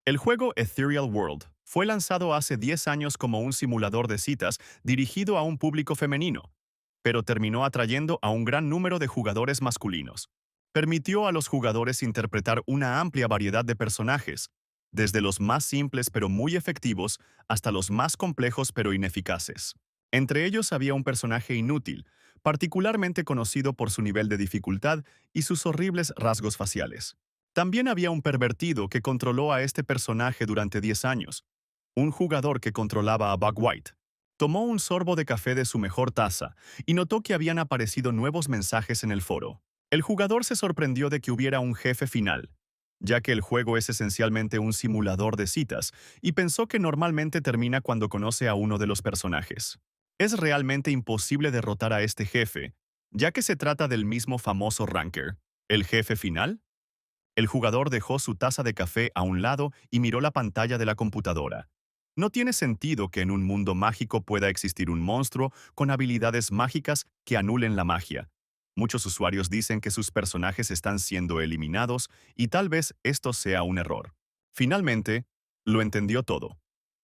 El juego Ethereal World fue lanzado hace 10 años como un simulador de citas dirigido a un público femenino, pero terminó atrayendo a un gran número de jugadores masculinos. Permitió a los jugadores interpretar una amplia variedad de personajes, desde los más simples pero muy efectivos hasta los más complejos pero ineficaces. Entre ellos había un personaje inútil, particularmente conocido por su nivel de dificultad y sus horribles rasgos faciales. También había un pervertido que controló a este personaje durante 10 años, un jugador que controlaba a Bug White. Tomó un sorbo de café de su mejor taza y notó que habían aparecido nuevos mensajes en el foro. El jugador se sorprendió de que hubiera un jefe final, ya que el juego es esencialmente un simulador de citas, y pensó que normalmente termina cuando conoce a uno de los personajes. Es realmente imposible derrotar a este jefe, ya que se trata del mismo famoso ranker. ¿El jefe final? El jugador dejó su taza de café a un lado y miró la pantalla de la computadora. No tiene sentido que en un mundo mágico pueda existir un monstruo con habilidades mágicas que anulen la magia. Muchos usuarios dicen que sus personajes están siendo eliminados y tal vez esto sea un error. Finalmente, lo entendió todo.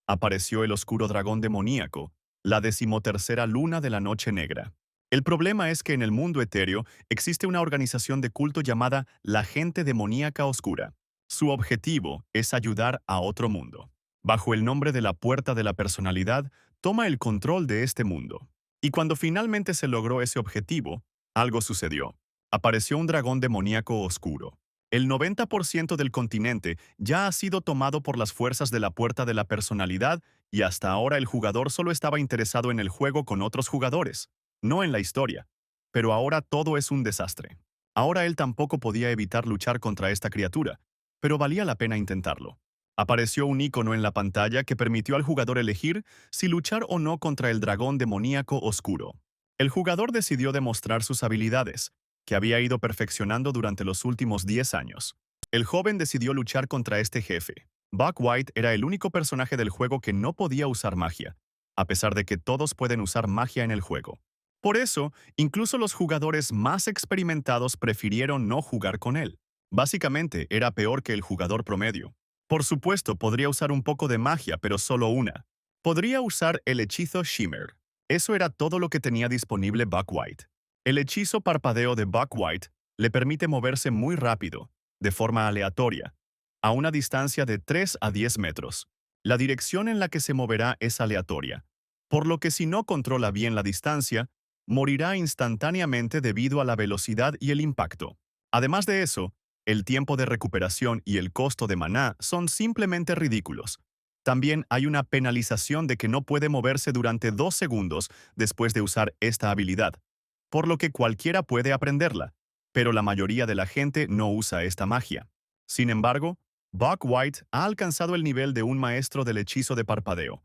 Apareció el oscuro dragón demoníaco, la 13ª luna de la noche negra. El problema es que en el mundo etéreo existe una organización de culto llamada la Gente Demoníaca Oscura. Su objetivo es ayudar a otro mundo. Bajo el nombre de la Puerta de la Personalidad, toma el control de este mundo. Y cuando finalmente se logró ese objetivo, algo sucedió. Apareció un dragón demoníaco oscuro. El 90% del continente ya ha sido tomado por las fuerzas de la Puerta de la Personalidad y hasta ahora el jugador solo estaba interesado en el juego con otros jugadores, no en la historia. Pero ahora todo es un desastre. Ahora él tampoco podía evitar luchar contra esta criatura, pero valía la pena intentarlo. Apareció un icono en la pantalla que permitió al jugador elegir si luchar o no contra el dragón demoníaco oscuro. El jugador decidió demostrar sus habilidades, que había ido perfeccionando durante los últimos 10 años. El joven decidió luchar contra este jefe. Bug White era el único personaje del juego que no podía usar magia, a pesar de que todos pueden usar magia en el juego. Por eso, incluso los jugadores más experimentados prefirieron no jugar con él. Básicamente, era peor que el jugador promedio. Por supuesto, podría usar un poco de magia, pero solo una. Podría usar el hechizo Shimmer. Eso era todo lo que tenía disponible Bug White. El hechizo parpadeo de Bug White le permite moverse muy rápido, de forma aleatoria, a una distancia de 3 a 10 metros. La dirección en la que se moverá es aleatoria, por lo que si no controla bien la distancia, morirá instantáneamente debido a la velocidad y el impacto. Además de eso, el tiempo de recuperación y el costo de maná son simplemente ridículos. También hay una penalización de que no puede moverse durante 2 segundos después de usar esta habilidad, por lo que cualquiera puede aprenderla, pero la mayoría de la gente no usa esta magia. Sin embargo, Bug White ha alcanzado el nivel de un maestro del hechizo de parpadeo.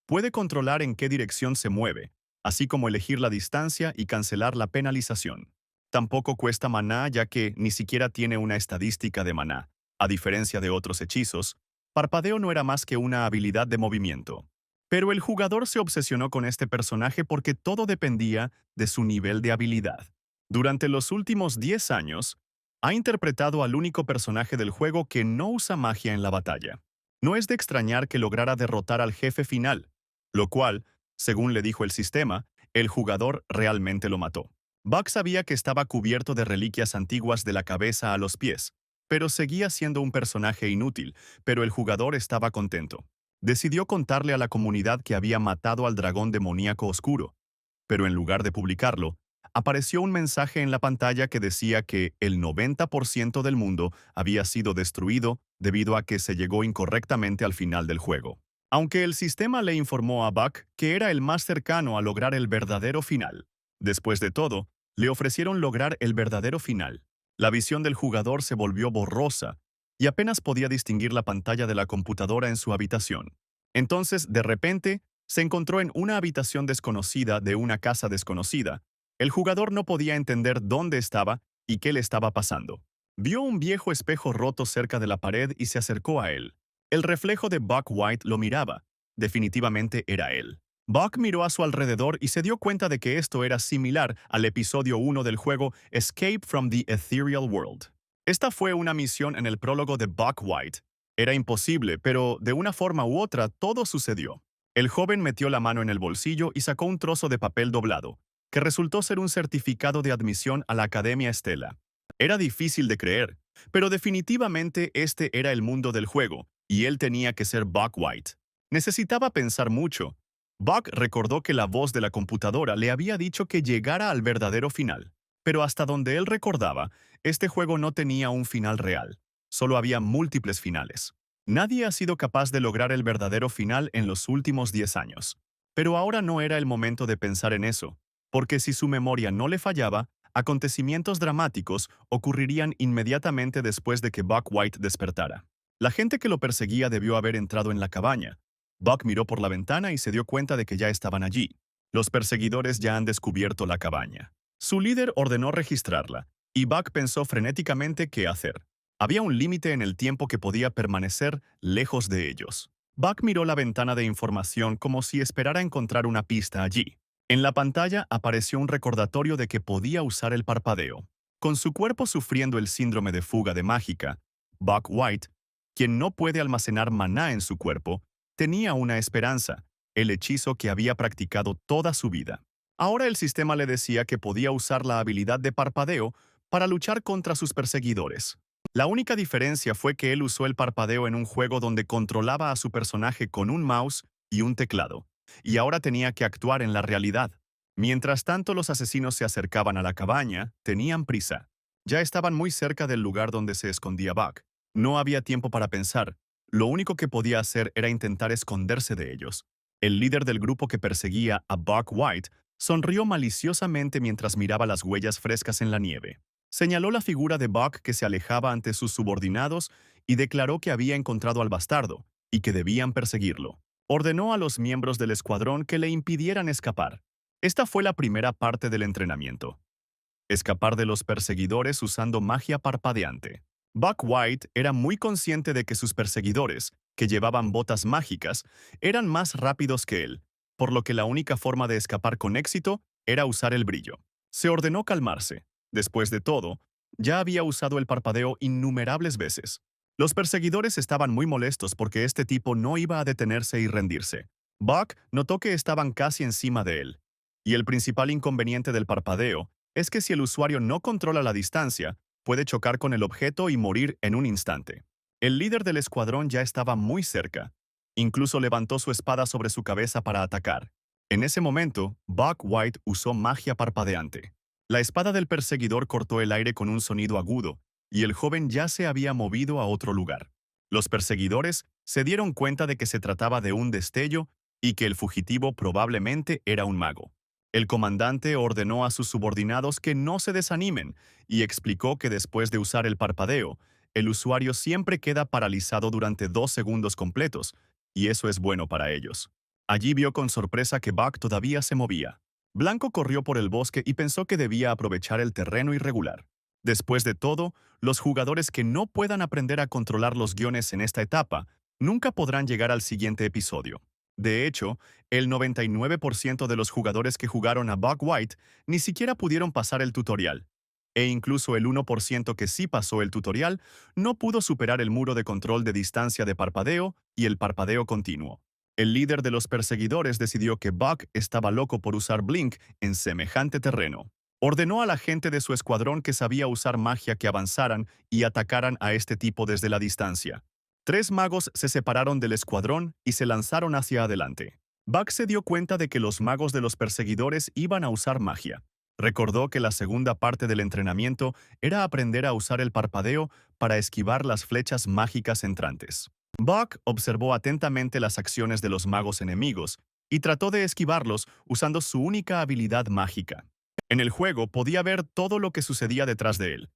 Puede controlar en qué dirección se mueve, así como elegir la distancia y cancelar la penalización. Tampoco cuesta maná ya que ni siquiera tiene una estadística de maná. A diferencia de otros hechizos, parpadeo no era más que una habilidad de movimiento. Pero el jugador se obsesionó con este personaje porque todo dependía de su nivel de habilidad. Durante los últimos 10 años, ha interpretado al único personaje del juego que no usa magia en la batalla. No es de extrañar que lograra derrotar al jefe final, lo cual, según le dijo el sistema, el jugador realmente lo mató. Buck sabía que estaba cubierto de reliquias antiguas de la cabeza a los pies, pero seguía siendo un personaje inútil, pero el jugador estaba contento. Decidió contarle a la comunidad que había matado al dragón demoníaco oscuro, pero en lugar de publicarlo, apareció un mensaje en la pantalla que decía que el 90% del mundo había sido destruido debido a que se llegó incorrectamente al final del juego. Aunque el sistema le informó a Buck que era el más cercano a lograr el verdadero final. Después de todo, le ofrecieron lograr el verdadero final. La visión del jugador se volvió borrosa y apenas podía distinguir la pantalla de la computadora en su habitación. Entonces, de repente, se encontró en una habitación desconocida de una casa desconocida. El jugador no podía entender dónde estaba y qué le estaba pasando. Vio un viejo espejo roto cerca de la pared y se acercó a él. El reflejo de Bug White lo miraba. Definitivamente era él. Buck miró a su alrededor y se dio cuenta de que esto era similar al episodio 1 del juego Escape from the Ethereal World. Esta fue una misión en el prólogo de Bug White. Era imposible, pero de una forma u otra todo sucedió. El joven metió la mano en el bolsillo y sacó un trozo de papel doblado, que resultó ser un certificado de admisión a la Academia Estela. Era difícil de creer, pero definitivamente este era el mundo del juego, y él tenía que ser Buck White. Necesitaba pensar mucho. Buck recordó que la voz de la computadora le había dicho que llegara al verdadero final, pero hasta donde él recordaba, este juego no tenía un final real. Solo había múltiples finales. Nadie ha sido capaz de lograr el verdadero final en los últimos 10 años. Pero ahora no era el momento de pensar en eso, porque si su memoria no le fallaba, acontecimientos dramáticos ocurrirían inmediatamente después de que Buck White despertara. La gente que lo perseguía debió haber entrado en la cabaña. Buck miró por la ventana y se dio cuenta de que ya estaban allí. Los perseguidores ya han descubierto la cabaña. Su líder ordenó registrarla, y Buck pensó frenéticamente qué hacer. Había un límite en el tiempo que podía permanecer lejos de ellos. Buck miró la ventana de información como si esperara encontrar una pista allí. En la pantalla apareció un recordatorio de que podía usar el parpadeo. Con su cuerpo sufriendo el síndrome de fuga de mágica, Buck White, quien no puede almacenar maná en su cuerpo, tenía una esperanza, el hechizo que había practicado toda su vida. Ahora el sistema le decía que podía usar la habilidad de parpadeo para luchar contra sus perseguidores. La única diferencia fue que él usó el parpadeo en un juego donde controlaba a su personaje con un mouse y un teclado, y ahora tenía que actuar en la realidad. Mientras tanto los asesinos se acercaban a la cabaña, tenían prisa. Ya estaban muy cerca del lugar donde se escondía Buck. No había tiempo para pensar. Lo único que podía hacer era intentar esconderse de ellos. El líder del grupo que perseguía a Buck White sonrió maliciosamente mientras miraba las huellas frescas en la nieve. Señaló la figura de Buck que se alejaba ante sus subordinados y declaró que había encontrado al bastardo y que debían perseguirlo. Ordenó a los miembros del escuadrón que le impidieran escapar. Esta fue la primera parte del entrenamiento. Escapar de los perseguidores usando magia parpadeante. Buck White era muy consciente de que sus perseguidores, que llevaban botas mágicas, eran más rápidos que él, por lo que la única forma de escapar con éxito era usar el brillo. Se ordenó calmarse. Después de todo, ya había usado el parpadeo innumerables veces. Los perseguidores estaban muy molestos porque este tipo no iba a detenerse y rendirse. Buck notó que estaban casi encima de él. Y el principal inconveniente del parpadeo es que si el usuario no controla la distancia, puede chocar con el objeto y morir en un instante. El líder del escuadrón ya estaba muy cerca. Incluso levantó su espada sobre su cabeza para atacar. En ese momento, Buck White usó magia parpadeante. La espada del perseguidor cortó el aire con un sonido agudo, y el joven ya se había movido a otro lugar. Los perseguidores se dieron cuenta de que se trataba de un destello y que el fugitivo probablemente era un mago. El comandante ordenó a sus subordinados que no se desanimen y explicó que después de usar el parpadeo, el usuario siempre queda paralizado durante 2 segundos completos, y eso es bueno para ellos. Allí vio con sorpresa que Buck todavía se movía. Blanco corrió por el bosque y pensó que debía aprovechar el terreno irregular. Después de todo, los jugadores que no puedan aprender a controlar los guiones en esta etapa nunca podrán llegar al siguiente episodio. De hecho, el 99% de los jugadores que jugaron a Buck White ni siquiera pudieron pasar el tutorial. E incluso el 1% que sí pasó el tutorial no pudo superar el muro de control de distancia de parpadeo y el parpadeo continuo. El líder de los perseguidores decidió que Buck estaba loco por usar Blink en semejante terreno. Ordenó a la gente de su escuadrón que sabía usar magia que avanzaran y atacaran a este tipo desde la distancia. 3 magos se separaron del escuadrón y se lanzaron hacia adelante. Buck se dio cuenta de que los magos de los perseguidores iban a usar magia. Recordó que la segunda parte del entrenamiento era aprender a usar el parpadeo para esquivar las flechas mágicas entrantes. Buck observó atentamente las acciones de los magos enemigos y trató de esquivarlos usando su única habilidad mágica. En el juego podía ver todo lo que sucedía detrás de él,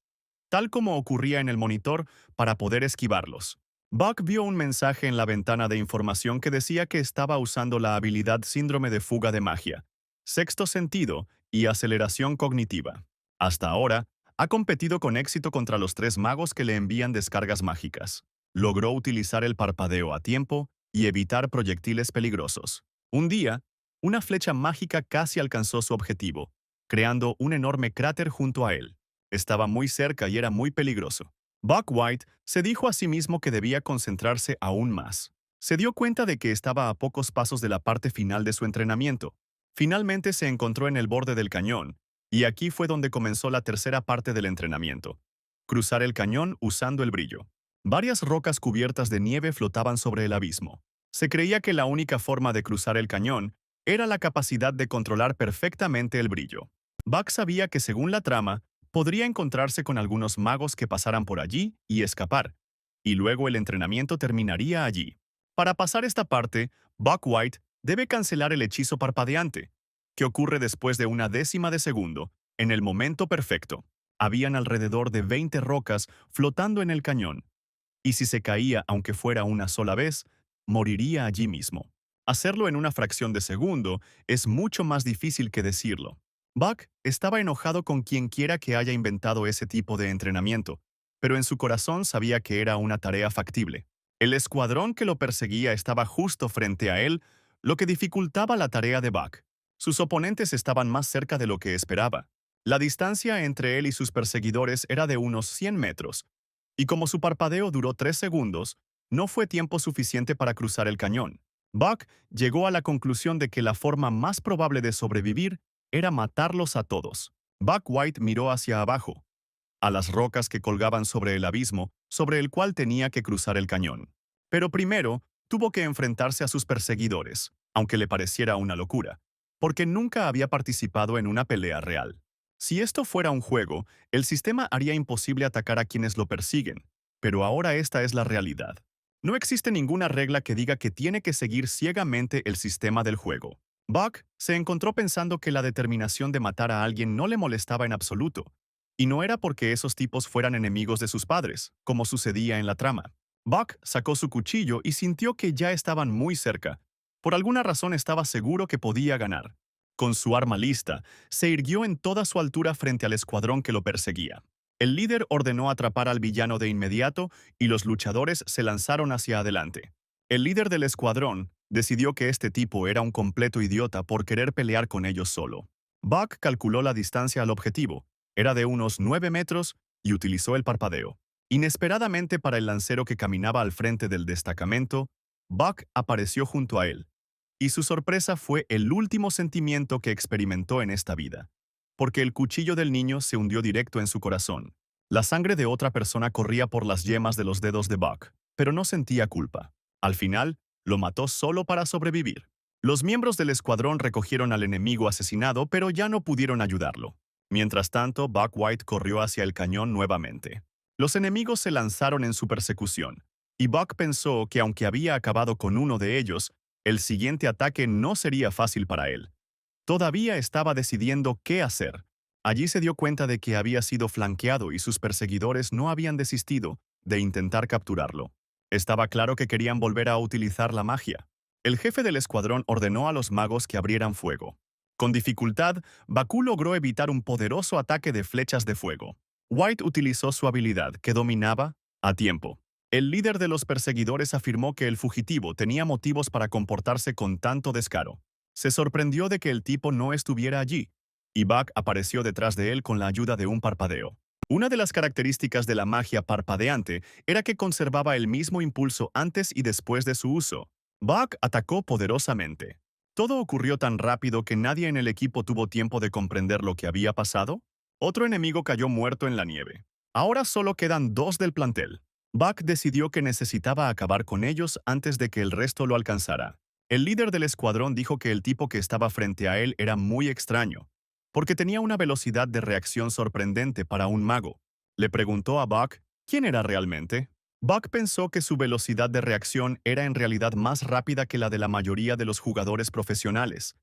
tal como ocurría en el monitor para poder esquivarlos. Buck vio un mensaje en la ventana de información que decía que estaba usando la habilidad Síndrome de Fuga de Magia, Sexto Sentido y Aceleración Cognitiva. Hasta ahora, ha competido con éxito contra los 3 magos que le envían descargas mágicas. Logró utilizar el parpadeo a tiempo y evitar proyectiles peligrosos. Un día, una flecha mágica casi alcanzó su objetivo, creando un enorme cráter junto a él. Estaba muy cerca y era muy peligroso. Buck White se dijo a sí mismo que debía concentrarse aún más. Se dio cuenta de que estaba a pocos pasos de la parte final de su entrenamiento. Finalmente se encontró en el borde del cañón, y aquí fue donde comenzó la tercera parte del entrenamiento. Cruzar el cañón usando el brillo. Varias rocas cubiertas de nieve flotaban sobre el abismo. Se creía que la única forma de cruzar el cañón era la capacidad de controlar perfectamente el brillo. Buck sabía que según la trama, podría encontrarse con algunos magos que pasaran por allí y escapar, y luego el entrenamiento terminaría allí. Para pasar esta parte, Buck White debe cancelar el hechizo parpadeante, que ocurre después de una décima de segundo, en el momento perfecto. Habían alrededor de 20 rocas flotando en el cañón, y si se caía aunque fuera una sola vez, moriría allí mismo. Hacerlo en una fracción de segundo es mucho más difícil que decirlo. Buck estaba enojado con quien quiera que haya inventado ese tipo de entrenamiento, pero en su corazón sabía que era una tarea factible. El escuadrón que lo perseguía estaba justo frente a él, lo que dificultaba la tarea de Buck. Sus oponentes estaban más cerca de lo que esperaba. La distancia entre él y sus perseguidores era de unos 100 metros, y como su parpadeo duró 3 segundos, no fue tiempo suficiente para cruzar el cañón. Buck llegó a la conclusión de que la forma más probable de sobrevivir era matarlos a todos. Buck White miró hacia abajo, a las rocas que colgaban sobre el abismo, sobre el cual tenía que cruzar el cañón. Pero primero, tuvo que enfrentarse a sus perseguidores, aunque le pareciera una locura, porque nunca había participado en una pelea real. Si esto fuera un juego, el sistema haría imposible atacar a quienes lo persiguen, pero ahora esta es la realidad. No existe ninguna regla que diga que tiene que seguir ciegamente el sistema del juego. Buck se encontró pensando que la determinación de matar a alguien no le molestaba en absoluto, y no era porque esos tipos fueran enemigos de sus padres, como sucedía en la trama. Buck sacó su cuchillo y sintió que ya estaban muy cerca. Por alguna razón estaba seguro que podía ganar. Con su arma lista, se irguió en toda su altura frente al escuadrón que lo perseguía. El líder ordenó atrapar al villano de inmediato y los luchadores se lanzaron hacia adelante. El líder del escuadrón decidió que este tipo era un completo idiota por querer pelear con ellos solo. Buck calculó la distancia al objetivo. Era de unos 9 metros y utilizó el parpadeo. Inesperadamente para el lancero que caminaba al frente del destacamento, Buck apareció junto a él. Y su sorpresa fue el último sentimiento que experimentó en esta vida, porque el cuchillo del niño se hundió directo en su corazón. La sangre de otra persona corría por las yemas de los dedos de Buck, pero no sentía culpa. Al final, lo mató solo para sobrevivir. Los miembros del escuadrón recogieron al enemigo asesinado, pero ya no pudieron ayudarlo. Mientras tanto, Buck White corrió hacia el cañón nuevamente. Los enemigos se lanzaron en su persecución, y Buck pensó que aunque había acabado con uno de ellos, el siguiente ataque no sería fácil para él. Todavía estaba decidiendo qué hacer. Allí se dio cuenta de que había sido flanqueado y sus perseguidores no habían desistido de intentar capturarlo. Estaba claro que querían volver a utilizar la magia. El jefe del escuadrón ordenó a los magos que abrieran fuego. Con dificultad, Bakú logró evitar un poderoso ataque de flechas de fuego. White utilizó su habilidad, que dominaba, a tiempo. El líder de los perseguidores afirmó que el fugitivo tenía motivos para comportarse con tanto descaro. Se sorprendió de que el tipo no estuviera allí, y Buck apareció detrás de él con la ayuda de un parpadeo. Una de las características de la magia parpadeante era que conservaba el mismo impulso antes y después de su uso. Buck atacó poderosamente. Todo ocurrió tan rápido que nadie en el equipo tuvo tiempo de comprender lo que había pasado. Otro enemigo cayó muerto en la nieve. Ahora solo quedan 2 del plantel. Buck decidió que necesitaba acabar con ellos antes de que el resto lo alcanzara. El líder del escuadrón dijo que el tipo que estaba frente a él era muy extraño, porque tenía una velocidad de reacción sorprendente para un mago. Le preguntó a Buck quién era realmente. Buck pensó que su velocidad de reacción era en realidad más rápida que la de la mayoría de los jugadores profesionales.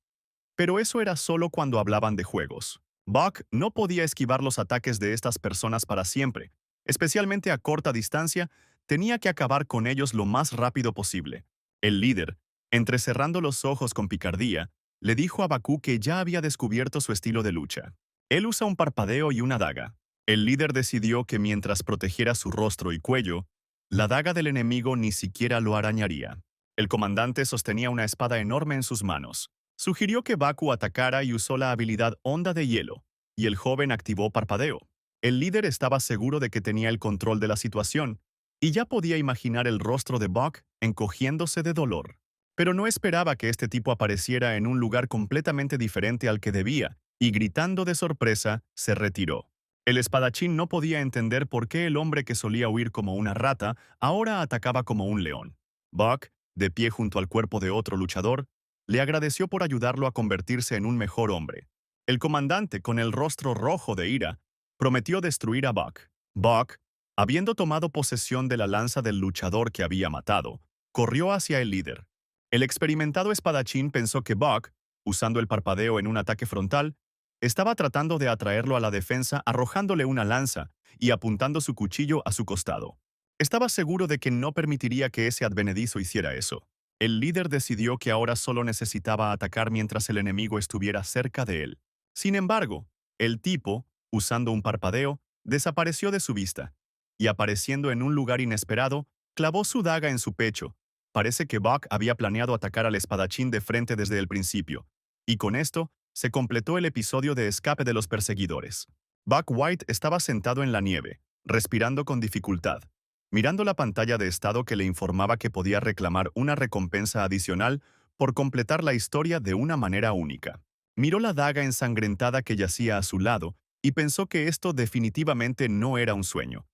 Pero eso era solo cuando hablaban de juegos. Buck no podía esquivar los ataques de estas personas para siempre. Especialmente a corta distancia, tenía que acabar con ellos lo más rápido posible. El líder, entrecerrando los ojos con picardía, le dijo a Bakú que ya había descubierto su estilo de lucha. Él usa un parpadeo y una daga. El líder decidió que mientras protegiera su rostro y cuello, la daga del enemigo ni siquiera lo arañaría. El comandante sostenía una espada enorme en sus manos. Sugirió que Bakú atacara y usó la habilidad Onda de Hielo, y el joven activó parpadeo. El líder estaba seguro de que tenía el control de la situación, y ya podía imaginar el rostro de Buck encogiéndose de dolor. Pero no esperaba que este tipo apareciera en un lugar completamente diferente al que debía, y gritando de sorpresa, se retiró. El espadachín no podía entender por qué el hombre que solía huir como una rata ahora atacaba como un león. Buck, de pie junto al cuerpo de otro luchador, le agradeció por ayudarlo a convertirse en un mejor hombre. El comandante, con el rostro rojo de ira, prometió destruir a Buck. Buck, habiendo tomado posesión de la lanza del luchador que había matado, corrió hacia el líder. El experimentado espadachín pensó que Buck, usando el parpadeo en un ataque frontal, estaba tratando de atraerlo a la defensa arrojándole una lanza y apuntando su cuchillo a su costado. Estaba seguro de que no permitiría que ese advenedizo hiciera eso. El líder decidió que ahora solo necesitaba atacar mientras el enemigo estuviera cerca de él. Sin embargo, el tipo, usando un parpadeo, desapareció de su vista, y apareciendo en un lugar inesperado, clavó su daga en su pecho. Parece que Buck había planeado atacar al espadachín de frente desde el principio, y con esto, se completó el episodio de escape de los perseguidores. Buck White estaba sentado en la nieve, respirando con dificultad, mirando la pantalla de estado que le informaba que podía reclamar una recompensa adicional por completar la historia de una manera única. Miró la daga ensangrentada que yacía a su lado y pensó que esto definitivamente no era un sueño.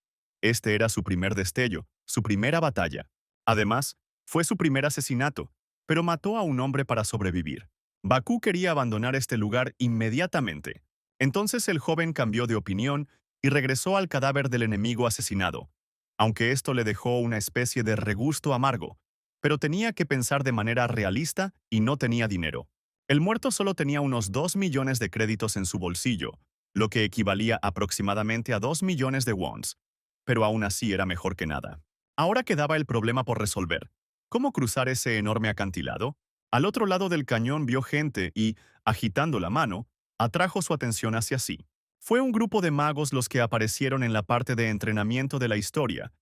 Este era su primer destello, su primera batalla. Además, fue su primer asesinato, pero mató a un hombre para sobrevivir. Bakú quería abandonar este lugar inmediatamente. Entonces el joven cambió de opinión y regresó al cadáver del enemigo asesinado, aunque esto le dejó una especie de regusto amargo, pero tenía que pensar de manera realista y no tenía dinero. El muerto solo tenía unos 2 millones de créditos en su bolsillo, lo que equivalía aproximadamente a 2 millones de wons, pero aún así era mejor que nada. Ahora quedaba el problema por resolver. ¿Cómo cruzar ese enorme acantilado? Al otro lado del cañón vio gente y, agitando la mano, atrajo su atención hacia sí. Fue un grupo de magos los que aparecieron en la parte de entrenamiento de la historia.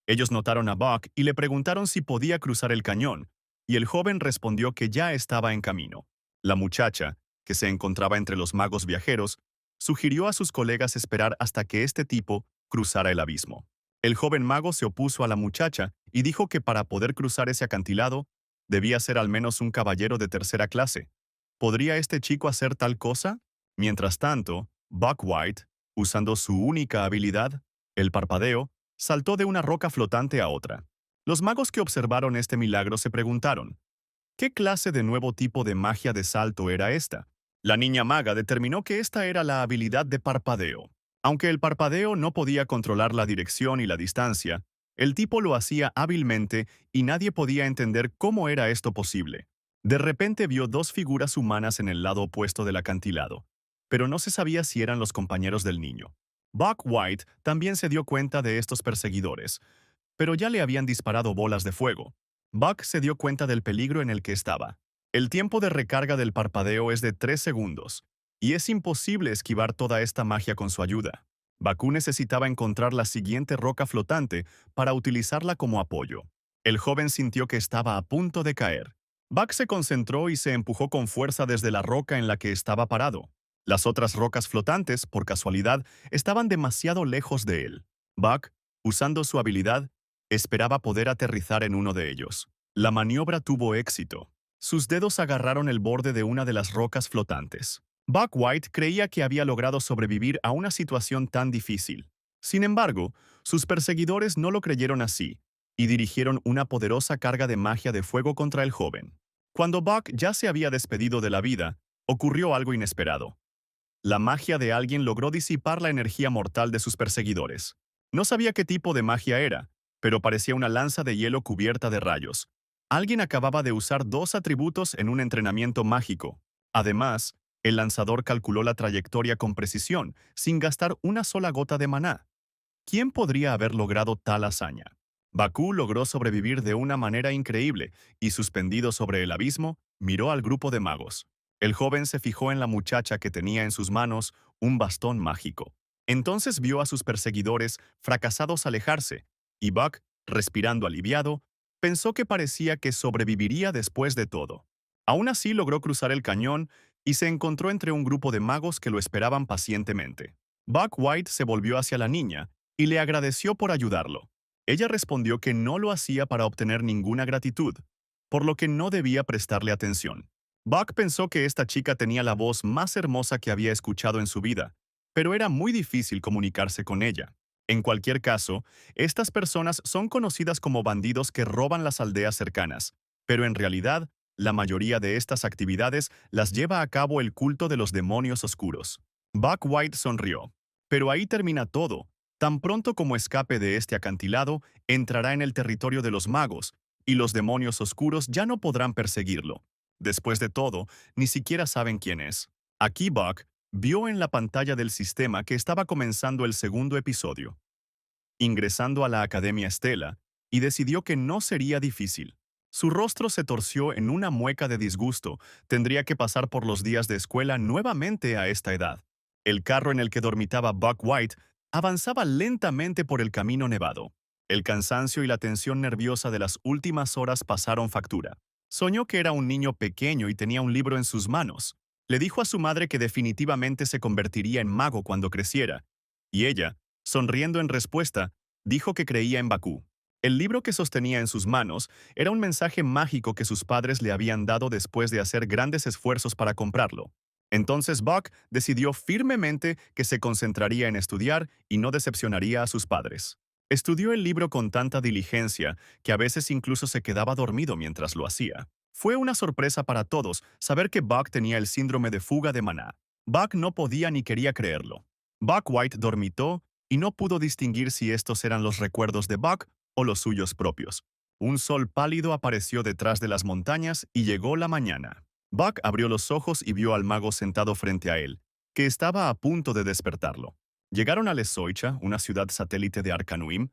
Ellos notaron a Buck y le preguntaron si podía cruzar el cañón, y el joven respondió que ya estaba en camino. La muchacha, que se encontraba entre los magos viajeros, sugirió a sus colegas esperar hasta que este tipo cruzara el abismo. El joven mago se opuso a la muchacha y dijo que para poder cruzar ese acantilado, debía ser al menos un caballero de tercera clase. ¿Podría este chico hacer tal cosa? Mientras tanto, Buck White, usando su única habilidad, el parpadeo, saltó de una roca flotante a otra. Los magos que observaron este milagro se preguntaron, ¿qué clase de nuevo tipo de magia de salto era esta? La niña maga determinó que esta era la habilidad de parpadeo. Aunque el parpadeo no podía controlar la dirección y la distancia, el tipo lo hacía hábilmente y nadie podía entender cómo era esto posible. De repente vio dos figuras humanas en el lado opuesto del acantilado, pero no se sabía si eran los compañeros del niño. Buck White también se dio cuenta de estos perseguidores, pero ya le habían disparado bolas de fuego. Buck se dio cuenta del peligro en el que estaba. El tiempo de recarga del parpadeo es de 3 segundos, y es imposible esquivar toda esta magia con su ayuda. Bakú necesitaba encontrar la siguiente roca flotante para utilizarla como apoyo. El joven sintió que estaba a punto de caer. Buck se concentró y se empujó con fuerza desde la roca en la que estaba parado. Las otras rocas flotantes, por casualidad, estaban demasiado lejos de él. Buck, usando su habilidad, esperaba poder aterrizar en uno de ellos. La maniobra tuvo éxito. Sus dedos agarraron el borde de una de las rocas flotantes. Buck White creía que había logrado sobrevivir a una situación tan difícil. Sin embargo, sus perseguidores no lo creyeron así, y dirigieron una poderosa carga de magia de fuego contra el joven. Cuando Buck ya se había despedido de la vida, ocurrió algo inesperado. La magia de alguien logró disipar la energía mortal de sus perseguidores. No sabía qué tipo de magia era, pero parecía una lanza de hielo cubierta de rayos. Alguien acababa de usar dos atributos en un entrenamiento mágico. Además, el lanzador calculó la trayectoria con precisión, sin gastar una sola gota de maná. ¿Quién podría haber logrado tal hazaña? Bakú logró sobrevivir de una manera increíble y, suspendido sobre el abismo, miró al grupo de magos. El joven se fijó en la muchacha que tenía en sus manos un bastón mágico. Entonces vio a sus perseguidores fracasados alejarse, y Buck, respirando aliviado, pensó que parecía que sobreviviría después de todo. Aún así logró cruzar el cañón y se encontró entre un grupo de magos que lo esperaban pacientemente. Buck White se volvió hacia la niña y le agradeció por ayudarlo. Ella respondió que no lo hacía para obtener ninguna gratitud, por lo que no debía prestarle atención. Buck pensó que esta chica tenía la voz más hermosa que había escuchado en su vida, pero era muy difícil comunicarse con ella. En cualquier caso, estas personas son conocidas como bandidos que roban las aldeas cercanas, pero en realidad, la mayoría de estas actividades las lleva a cabo el culto de los demonios oscuros. Buck White sonrió. Pero ahí termina todo. Tan pronto como escape de este acantilado, entrará en el territorio de los magos, y los demonios oscuros ya no podrán perseguirlo. Después de todo, ni siquiera saben quién es. Aquí Buck vio en la pantalla del sistema que estaba comenzando el segundo episodio. Ingresando a la Academia Estela, y decidió que no sería difícil. Su rostro se torció en una mueca de disgusto. Tendría que pasar por los días de escuela nuevamente a esta edad. El carro en el que dormitaba Buck White avanzaba lentamente por el camino nevado. El cansancio y la tensión nerviosa de las últimas horas pasaron factura. Soñó que era un niño pequeño y tenía un libro en sus manos. Le dijo a su madre que definitivamente se convertiría en mago cuando creciera, y ella, sonriendo en respuesta, dijo que creía en Bakú. El libro que sostenía en sus manos era un mensaje mágico que sus padres le habían dado después de hacer grandes esfuerzos para comprarlo. Entonces Buck decidió firmemente que se concentraría en estudiar y no decepcionaría a sus padres. Estudió el libro con tanta diligencia que a veces incluso se quedaba dormido mientras lo hacía. Fue una sorpresa para todos saber que Buck tenía el síndrome de fuga de maná. Buck no podía ni quería creerlo. Buck White dormitó y no pudo distinguir si estos eran los recuerdos de Buck o los suyos propios. Un sol pálido apareció detrás de las montañas y llegó la mañana. Buck abrió los ojos y vio al mago sentado frente a él, que estaba a punto de despertarlo. Llegaron a Lesoicha, una ciudad satélite de Arcanuim,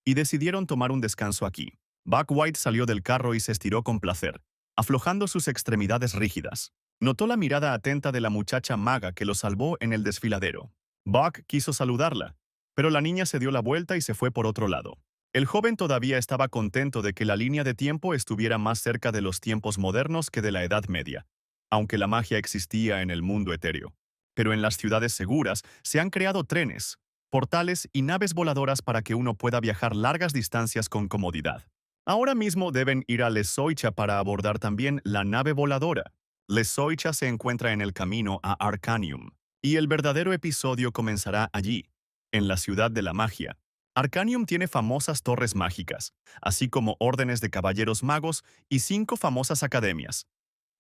y decidieron tomar un descanso aquí. Buck White salió del carro y se estiró con placer, aflojando sus extremidades rígidas. Notó la mirada atenta de la muchacha maga que lo salvó en el desfiladero. Buck quiso saludarla, pero la niña se dio la vuelta y se fue por otro lado. El joven todavía estaba contento de que la línea de tiempo estuviera más cerca de los tiempos modernos que de la Edad Media, aunque la magia existía en el mundo etéreo. Pero en las ciudades seguras se han creado trenes, portales y naves voladoras para que uno pueda viajar largas distancias con comodidad. Ahora mismo deben ir a Lesoicha para abordar también la nave voladora. Lesoicha se encuentra en el camino a Arcanium, y el verdadero episodio comenzará allí, en la ciudad de la magia. Arcanium tiene famosas torres mágicas, así como órdenes de caballeros magos y 5 famosas academias.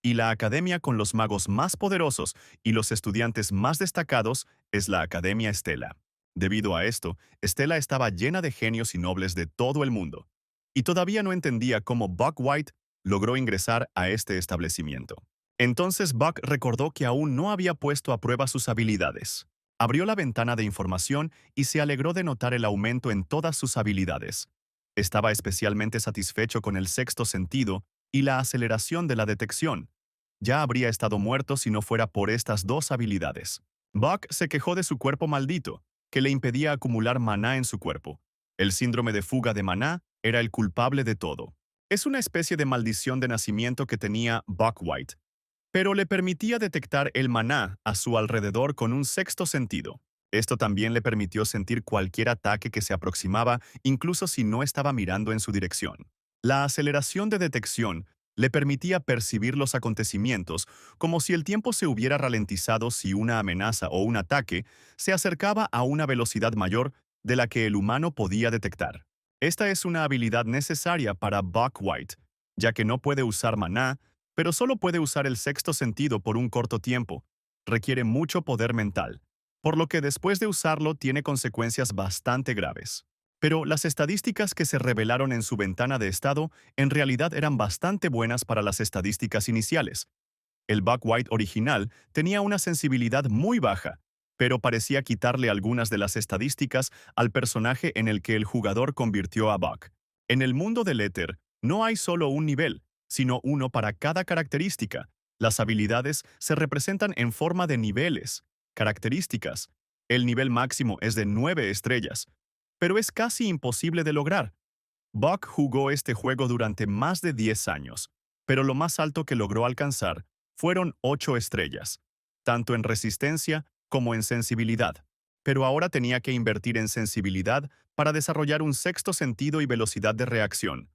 Y la academia con los magos más poderosos y los estudiantes más destacados es la Academia Estela. Debido a esto, Estela estaba llena de genios y nobles de todo el mundo, y todavía no entendía cómo Buck White logró ingresar a este establecimiento. Entonces Buck recordó que aún no había puesto a prueba sus habilidades. Abrió la ventana de información y se alegró de notar el aumento en todas sus habilidades. Estaba especialmente satisfecho con el sexto sentido y la aceleración de la detección. Ya habría estado muerto si no fuera por estas 2 habilidades. Buck se quejó de su cuerpo maldito, que le impedía acumular maná en su cuerpo. El síndrome de fuga de maná era el culpable de todo. Es una especie de maldición de nacimiento que tenía Buck White, pero le permitía detectar el maná a su alrededor con un sexto sentido. Esto también le permitió sentir cualquier ataque que se aproximaba, incluso si no estaba mirando en su dirección. La aceleración de detección le permitía percibir los acontecimientos como si el tiempo se hubiera ralentizado si una amenaza o un ataque se acercaba a una velocidad mayor de la que el humano podía detectar. Esta es una habilidad necesaria para Buck White, ya que no puede usar maná, pero solo puede usar el sexto sentido por un corto tiempo. Requiere mucho poder mental, por lo que después de usarlo tiene consecuencias bastante graves. Pero las estadísticas que se revelaron en su ventana de estado en realidad eran bastante buenas para las estadísticas iniciales. El Buck White original tenía una sensibilidad muy baja, pero parecía quitarle algunas de las estadísticas al personaje en el que el jugador convirtió a Buck. En el mundo del éter, no hay solo un nivel, sino uno para cada característica. Las habilidades se representan en forma de niveles, características. El nivel máximo es de 9 estrellas, pero es casi imposible de lograr. Buck jugó este juego durante más de 10 años, pero lo más alto que logró alcanzar fueron 8 estrellas, tanto en resistencia como en sensibilidad. pero ahora tenía que invertir en sensibilidad para desarrollar un sexto sentido y velocidad de reacción.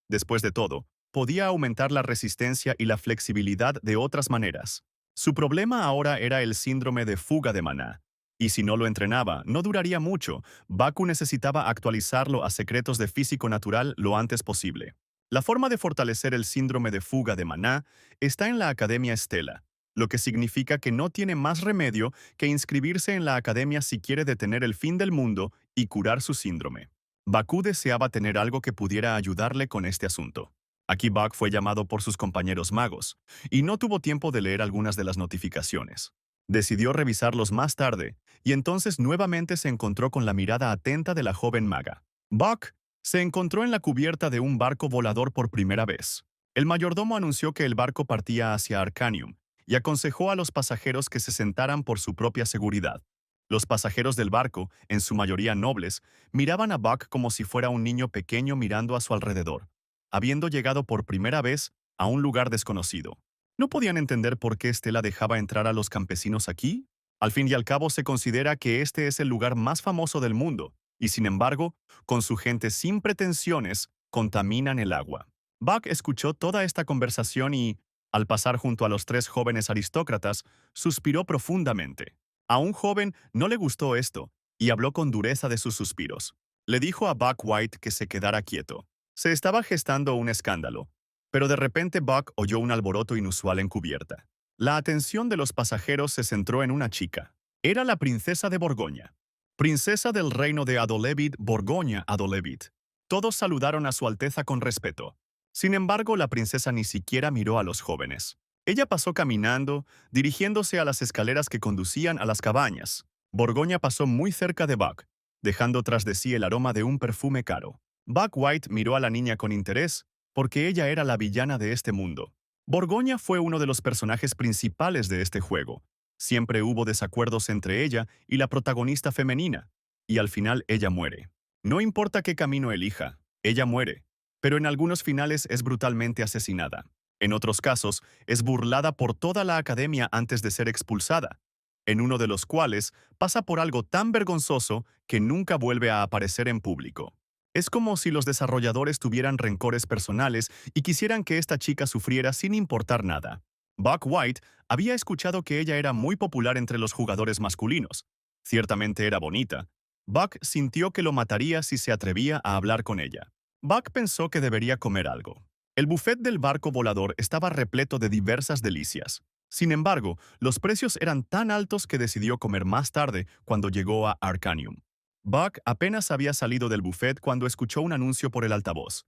Después de todo, podía aumentar la resistencia y la flexibilidad de otras maneras. Su problema ahora era el síndrome de fuga de maná. Y si no lo entrenaba, no duraría mucho. Baku necesitaba actualizarlo a secretos de físico natural lo antes posible. La forma de fortalecer el síndrome de fuga de maná está en la Academia Estela, lo que significa que no tiene más remedio que inscribirse en la academia si quiere detener el fin del mundo y curar su síndrome. Baku deseaba tener algo que pudiera ayudarle con este asunto. Aquí Buck fue llamado por sus compañeros magos, y no tuvo tiempo de leer algunas de las notificaciones. Decidió revisarlos más tarde, y entonces nuevamente se encontró con la mirada atenta de la joven maga. Buck se encontró en la cubierta de un barco volador por primera vez. El mayordomo anunció que el barco partía hacia Arcanium, y aconsejó a los pasajeros que se sentaran por su propia seguridad. Los pasajeros del barco, en su mayoría nobles, miraban a Buck como si fuera un niño pequeño mirando a su alrededor, habiendo llegado por primera vez a un lugar desconocido. ¿No podían entender por qué Estela dejaba entrar a los campesinos aquí? Al fin y al cabo se considera que este es el lugar más famoso del mundo, y sin embargo, con su gente sin pretensiones, contaminan el agua. Buck escuchó toda esta conversación y, al pasar junto a los tres jóvenes aristócratas, suspiró profundamente. A un joven no le gustó esto, y habló con dureza de sus suspiros. Le dijo a Buck White que se quedara quieto. Se estaba gestando un escándalo, pero de repente Buck oyó un alboroto inusual en cubierta. La atención de los pasajeros se centró en una chica. Era la princesa de Borgoña. Princesa del reino de Adolevit, Borgoña Adolevit. Todos saludaron a su Alteza con respeto. Sin embargo, la princesa ni siquiera miró a los jóvenes. Ella pasó caminando, dirigiéndose a las escaleras que conducían a las cabañas. Borgoña pasó muy cerca de Buck, dejando tras de sí el aroma de un perfume caro. Buck White miró a la niña con interés, porque ella era la villana de este mundo. Borgoña fue uno de los personajes principales de este juego. Siempre hubo desacuerdos entre ella y la protagonista femenina, y al final ella muere. No importa qué camino elija, ella muere, pero en algunos finales es brutalmente asesinada. En otros casos, es burlada por toda la academia antes de ser expulsada, en uno de los cuales pasa por algo tan vergonzoso que nunca vuelve a aparecer en público. Es como si los desarrolladores tuvieran rencores personales y quisieran que esta chica sufriera sin importar nada. Buck White había escuchado que ella era muy popular entre los jugadores masculinos. Ciertamente era bonita. Buck sintió que lo mataría si se atrevía a hablar con ella. Buck pensó que debería comer algo. El buffet del barco volador estaba repleto de diversas delicias. Sin embargo, los precios eran tan altos que decidió comer más tarde cuando llegó a Arcanium. Buck apenas había salido del buffet cuando escuchó un anuncio por el altavoz.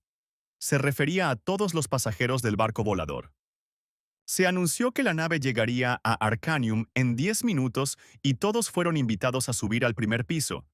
Se refería a todos los pasajeros del barco volador. Se anunció que la nave llegaría a Arcanium en 10 minutos y todos fueron invitados a subir al primer piso.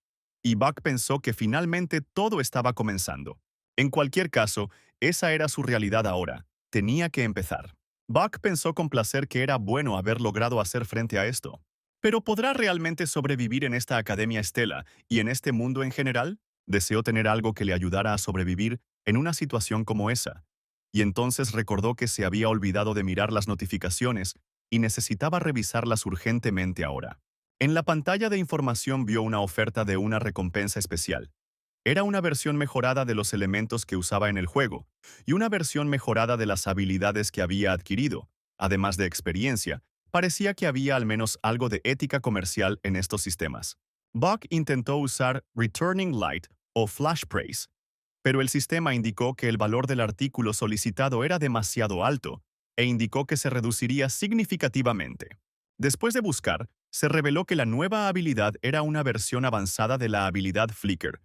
Y Buck pensó que finalmente todo estaba comenzando. En cualquier caso, esa era su realidad ahora. Tenía que empezar. Buck pensó con placer que era bueno haber logrado hacer frente a esto. ¿Pero podrá realmente sobrevivir en esta Academia Estela y en este mundo en general? Deseó tener algo que le ayudara a sobrevivir en una situación como esa. Y entonces recordó que se había olvidado de mirar las notificaciones y necesitaba revisarlas urgentemente ahora. En la pantalla de información vio una oferta de una recompensa especial. Era una versión mejorada de los elementos que usaba en el juego y una versión mejorada de las habilidades que había adquirido. Además de experiencia, parecía que había al menos algo de ética comercial en estos sistemas. Buck intentó usar Returning Light o Flash Praise, pero el sistema indicó que el valor del artículo solicitado era demasiado alto e indicó que se reduciría significativamente. Después de buscar, se reveló que la nueva habilidad era una versión avanzada de la habilidad Flicker,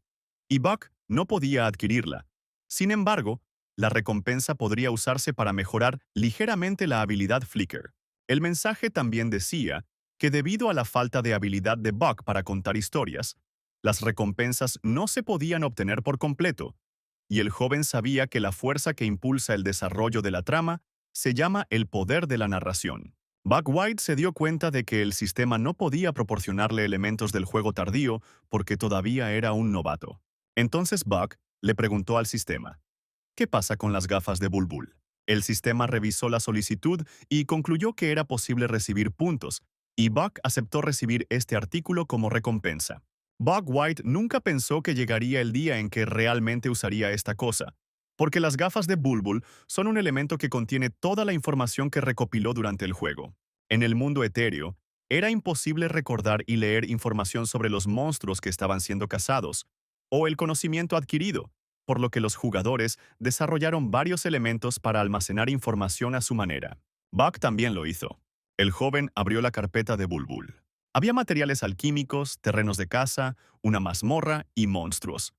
y Buck no podía adquirirla. Sin embargo, la recompensa podría usarse para mejorar ligeramente la habilidad Flicker. El mensaje también decía que debido a la falta de habilidad de Buck para contar historias, las recompensas no se podían obtener por completo, y el joven sabía que la fuerza que impulsa el desarrollo de la trama se llama el poder de la narración. Buck White se dio cuenta de que el sistema no podía proporcionarle elementos del juego tardío porque todavía era un novato. Entonces Buck le preguntó al sistema, ¿qué pasa con las gafas de Bulbul? El sistema revisó la solicitud y concluyó que era posible recibir puntos, y Buck aceptó recibir este artículo como recompensa. Buck White nunca pensó que llegaría el día en que realmente usaría esta cosa, porque las gafas de Bulbul son un elemento que contiene toda la información que recopiló durante el juego. En el mundo etéreo, era imposible recordar y leer información sobre los monstruos que estaban siendo cazados, o el conocimiento adquirido, por lo que los jugadores desarrollaron varios elementos para almacenar información a su manera. Buck también lo hizo. El joven abrió la carpeta de Bulbul. Había materiales alquímicos, terrenos de caza, una mazmorra y monstruos.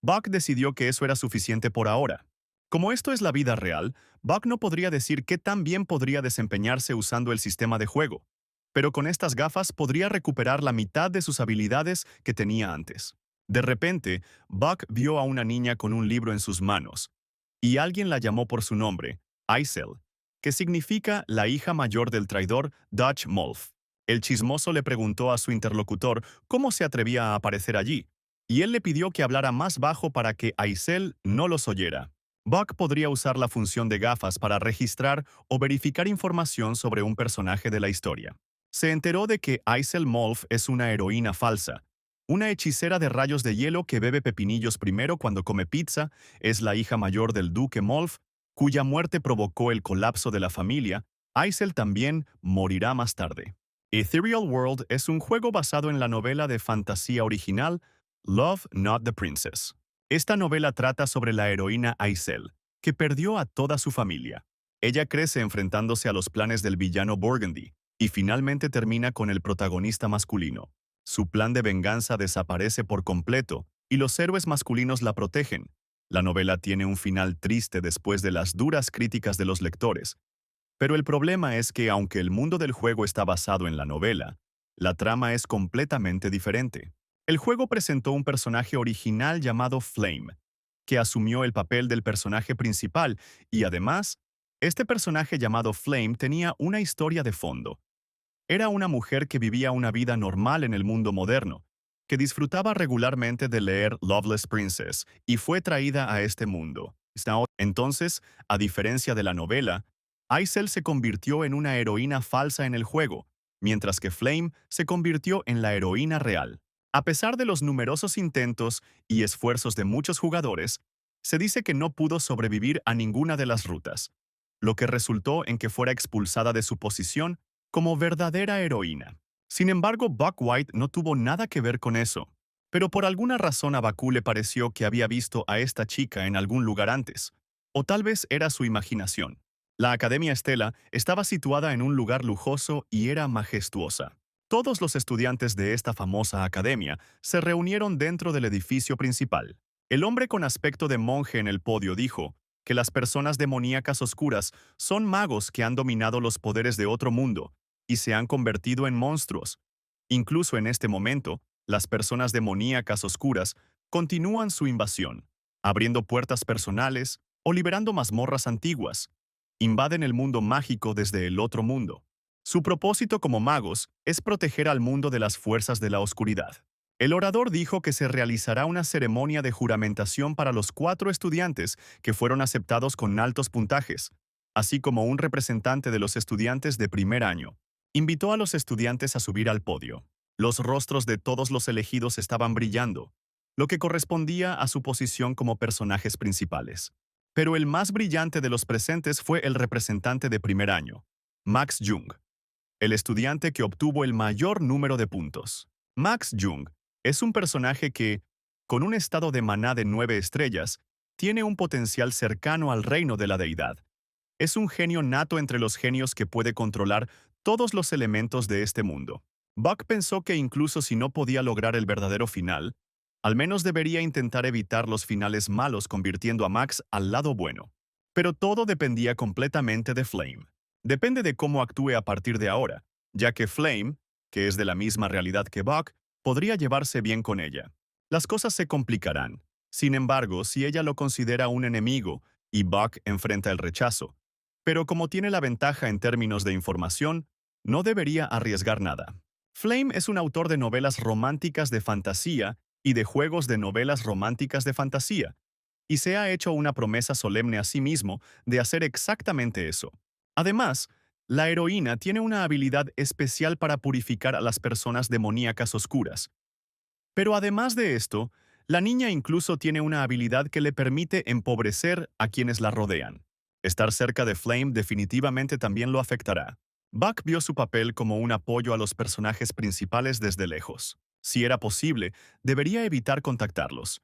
Buck decidió que eso era suficiente por ahora. Como esto es la vida real, Buck no podría decir qué tan bien podría desempeñarse usando el sistema de juego, pero con estas gafas podría recuperar la mitad de sus habilidades que tenía antes. De repente, Buck vio a una niña con un libro en sus manos, y alguien la llamó por su nombre, Aisel, que significa la hija mayor del traidor Dutch Molf. El chismoso le preguntó a su interlocutor cómo se atrevía a aparecer allí, y él le pidió que hablara más bajo para que Aisel no los oyera. Buck podría usar la función de gafas para registrar o verificar información sobre un personaje de la historia. Se enteró de que Aisel Molf es una heroína falsa, una hechicera de rayos de hielo que bebe pepinillos primero cuando come pizza, es la hija mayor del duque Molf, cuya muerte provocó el colapso de la familia. Aisel también morirá más tarde. Ethereal World es un juego basado en la novela de fantasía original Love, Not the Princess. Esta novela trata sobre la heroína Aisel, que perdió a toda su familia. Ella crece enfrentándose a los planes del villano Burgundy, y finalmente termina con el protagonista masculino. Su plan de venganza desaparece por completo, y los héroes masculinos la protegen. La novela tiene un final triste después de las duras críticas de los lectores. Pero el problema es que aunque el mundo del juego está basado en la novela, la trama es completamente diferente. El juego presentó un personaje original llamado Flame, que asumió el papel del personaje principal y además, este personaje llamado Flame tenía una historia de fondo. Era una mujer que vivía una vida normal en el mundo moderno, que disfrutaba regularmente de leer Loveless Princess y fue traída a este mundo. Entonces, a diferencia de la novela, Aisel se convirtió en una heroína falsa en el juego, mientras que Flame se convirtió en la heroína real. A pesar de los numerosos intentos y esfuerzos de muchos jugadores, se dice que no pudo sobrevivir a ninguna de las rutas, lo que resultó en que fuera expulsada de su posición como verdadera heroína. Sin embargo, Buck White no tuvo nada que ver con eso, pero por alguna razón a Bakú le pareció que había visto a esta chica en algún lugar antes, o tal vez era su imaginación. La Academia Estela estaba situada en un lugar lujoso y era majestuosa. Todos los estudiantes de esta famosa academia se reunieron dentro del edificio principal. El hombre con aspecto de monje en el podio dijo que las personas demoníacas oscuras son magos que han dominado los poderes de otro mundo y se han convertido en monstruos. Incluso en este momento, las personas demoníacas oscuras continúan su invasión, abriendo puertas personales o liberando mazmorras antiguas. Invaden el mundo mágico desde el otro mundo. Su propósito como magos es proteger al mundo de las fuerzas de la oscuridad. El orador dijo que se realizará una ceremonia de juramentación para los 4 estudiantes que fueron aceptados con altos puntajes, así como un representante de los estudiantes de primer año. Invitó a los estudiantes a subir al podio. Los rostros de todos los elegidos estaban brillando, lo que correspondía a su posición como personajes principales. Pero el más brillante de los presentes fue el representante de primer año, Max Jung, el estudiante que obtuvo el mayor número de puntos. Max Jung es un personaje que, con un estado de maná de 9 estrellas, tiene un potencial cercano al reino de la deidad. Es un genio nato entre los genios que puede controlar todos los elementos de este mundo. Buck pensó que incluso si no podía lograr el verdadero final, al menos debería intentar evitar los finales malos convirtiendo a Max al lado bueno. Pero todo dependía completamente de Flame. Depende de cómo actúe a partir de ahora, ya que Flame, que es de la misma realidad que Buck, podría llevarse bien con ella. Las cosas se complicarán. Sin embargo, si ella lo considera un enemigo y Buck enfrenta el rechazo, pero como tiene la ventaja en términos de información, no debería arriesgar nada. Flame es un autor de novelas románticas de fantasía y de juegos de novelas románticas de fantasía, y se ha hecho una promesa solemne a sí mismo de hacer exactamente eso. Además, La heroína tiene una habilidad especial para purificar a las personas demoníacas oscuras. Pero además de esto, la niña incluso tiene una habilidad que le permite empobrecer a quienes la rodean. Estar cerca de Flame definitivamente también lo afectará. Buck vio su papel como un apoyo a los personajes principales desde lejos. Si era posible, debería evitar contactarlos.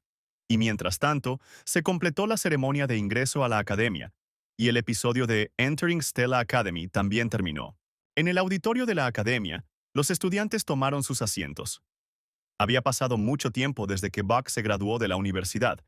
Y mientras tanto, se completó la ceremonia de ingreso a la academia, y el episodio de Entering Stella Academy también terminó. En el auditorio de la academia, los estudiantes tomaron sus asientos. Había pasado mucho tiempo desde que Buck se graduó de la universidad,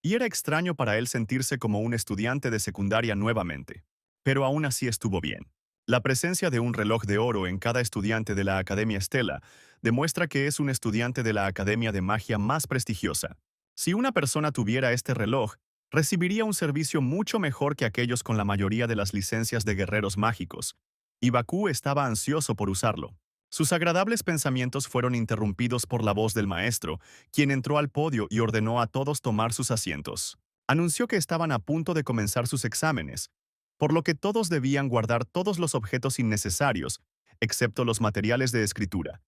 y era extraño para él sentirse como un estudiante de secundaria nuevamente. Pero aún así estuvo bien. La presencia de un reloj de oro en cada estudiante de la Academia Stella demuestra que es un estudiante de la Academia de Magia más prestigiosa. Si una persona tuviera este reloj, recibiría un servicio mucho mejor que aquellos con la mayoría de las licencias de guerreros mágicos, y Bakú estaba ansioso por usarlo. Sus agradables pensamientos fueron interrumpidos por la voz del maestro, quien entró al podio y ordenó a todos tomar sus asientos. Anunció que estaban a punto de comenzar sus exámenes, por lo que todos debían guardar todos los objetos innecesarios, excepto los materiales de escritura,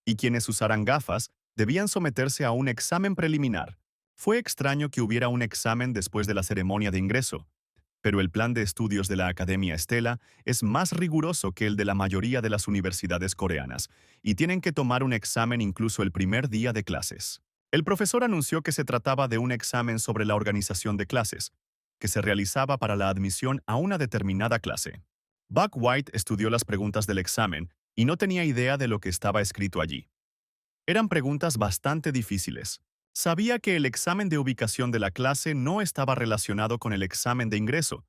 y quienes usaran gafas debían someterse a un examen preliminar. Fue extraño que hubiera un examen después de la ceremonia de ingreso, pero el plan de estudios de la Academia Stella es más riguroso que el de la mayoría de las universidades coreanas, y tienen que tomar un examen incluso el primer día de clases. El profesor anunció que se trataba de un examen sobre la organización de clases, que se realizaba para la admisión a una determinada clase. Buck White estudió las preguntas del examen y no tenía idea de lo que estaba escrito allí. Eran preguntas bastante difíciles. Sabía que el examen de ubicación de la clase no estaba relacionado con el examen de ingreso,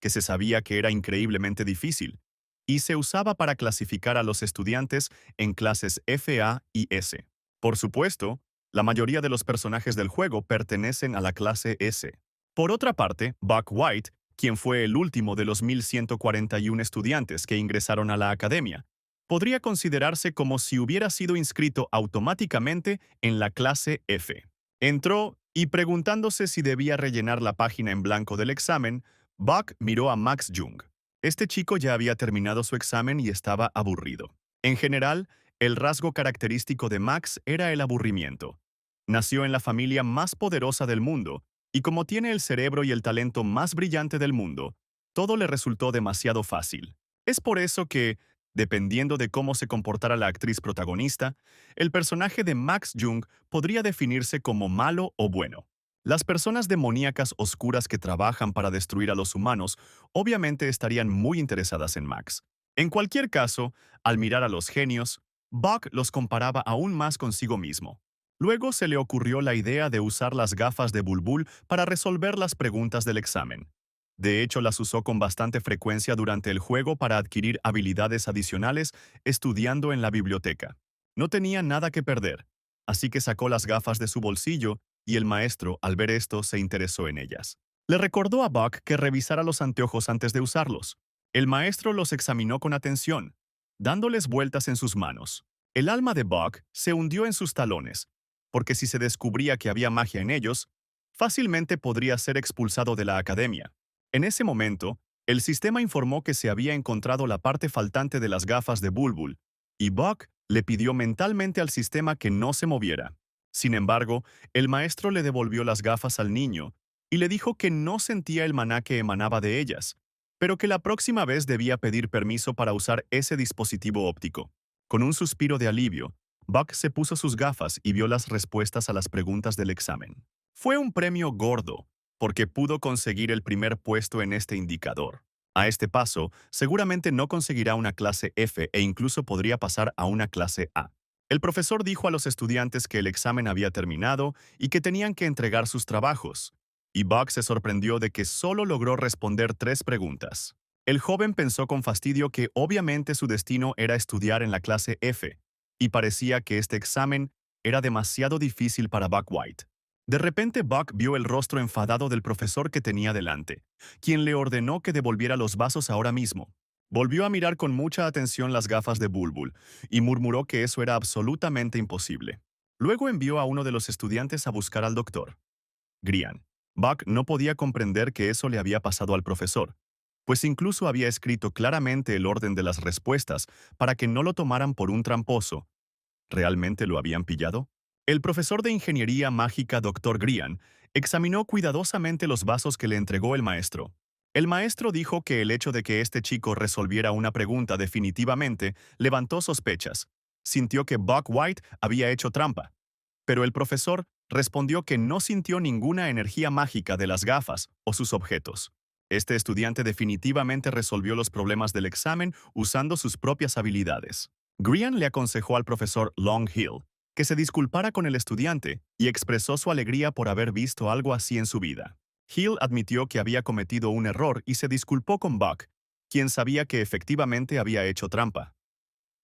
que se sabía que era increíblemente difícil, y se usaba para clasificar a los estudiantes en clases FA y S. Por supuesto, la mayoría de los personajes del juego pertenecen a la clase S. Por otra parte, Buck White, quien fue el último de los 1141 estudiantes que ingresaron a la academia, podría considerarse como si hubiera sido inscrito automáticamente en la clase F. Entró y preguntándose si debía rellenar la página en blanco del examen, Buck miró a Max Jung. Este chico ya había terminado su examen y estaba aburrido. En general, el rasgo característico de Max era el aburrimiento. Nació en la familia más poderosa del mundo, y como tiene el cerebro y el talento más brillante del mundo, todo le resultó demasiado fácil. Es por eso que, dependiendo de cómo se comportara la actriz protagonista, el personaje de Max Jung podría definirse como malo o bueno. Las personas demoníacas oscuras que trabajan para destruir a los humanos obviamente estarían muy interesadas en Max. En cualquier caso, al mirar a los genios, Buck los comparaba aún más consigo mismo. Luego se le ocurrió la idea de usar las gafas de Bulbul para resolver las preguntas del examen. De hecho, las usó con bastante frecuencia durante el juego para adquirir habilidades adicionales estudiando en la biblioteca. No tenía nada que perder, así que sacó las gafas de su bolsillo y el maestro, al ver esto, se interesó en ellas. Le recordó a Buck que revisara los anteojos antes de usarlos. El maestro los examinó con atención, dándoles vueltas en sus manos. El alma de Buck se hundió en sus talones, porque si se descubría que había magia en ellos, fácilmente podría ser expulsado de la academia. En ese momento, el sistema informó que se había encontrado la parte faltante de las gafas de Bulbul, y Buck le pidió mentalmente al sistema que no se moviera. Sin embargo, el maestro le devolvió las gafas al niño y le dijo que no sentía el maná que emanaba de ellas, pero que la próxima vez debía pedir permiso para usar ese dispositivo óptico. Con un suspiro de alivio, Buck se puso sus gafas y vio las respuestas a las preguntas del examen. Fue un premio gordo, porque pudo conseguir el primer puesto en este indicador. A este paso, seguramente no conseguirá una clase F e incluso podría pasar a una clase A. El profesor dijo a los estudiantes que el examen había terminado y que tenían que entregar sus trabajos, y Buck se sorprendió de que solo logró responder 3 preguntas. El joven pensó con fastidio que obviamente su destino era estudiar en la clase F, y parecía que este examen era demasiado difícil para Buck White. De repente Buck vio el rostro enfadado del profesor que tenía delante, quien le ordenó que devolviera los vasos ahora mismo. Volvió a mirar con mucha atención las gafas de Bulbul y murmuró que eso era absolutamente imposible. Luego envió a uno de los estudiantes a buscar al doctor. Grian. Buck no podía comprender que eso le había pasado al profesor, pues incluso había escrito claramente el orden de las respuestas para que no lo tomaran por un tramposo. ¿Realmente lo habían pillado? El profesor de ingeniería mágica Dr. Grian examinó cuidadosamente los vasos que le entregó el maestro. El maestro dijo que el hecho de que este chico resolviera una pregunta definitivamente levantó sospechas. Sintió que Buck White había hecho trampa. Pero el profesor respondió que no sintió ninguna energía mágica de las gafas o sus objetos. Este estudiante definitivamente resolvió los problemas del examen usando sus propias habilidades. Grian le aconsejó al profesor Long Hill que se disculpara con el estudiante y expresó su alegría por haber visto algo así en su vida. Hill admitió que había cometido un error y se disculpó con Buck, quien sabía que efectivamente había hecho trampa.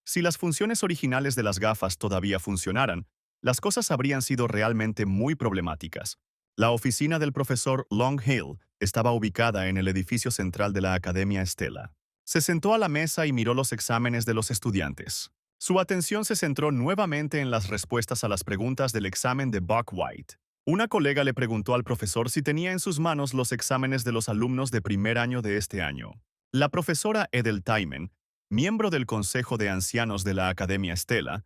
Si las funciones originales de las gafas todavía funcionaran, las cosas habrían sido realmente muy problemáticas. La oficina del profesor Long Hill estaba ubicada en el edificio central de la Academia Stella. Se sentó a la mesa y miró los exámenes de los estudiantes. Su atención se centró nuevamente en las respuestas a las preguntas del examen de Buck White. Una colega le preguntó al profesor si tenía en sus manos los exámenes de los alumnos de primer año de este año. La profesora Ethel Tyman, miembro del Consejo de Ancianos de la Academia Stella,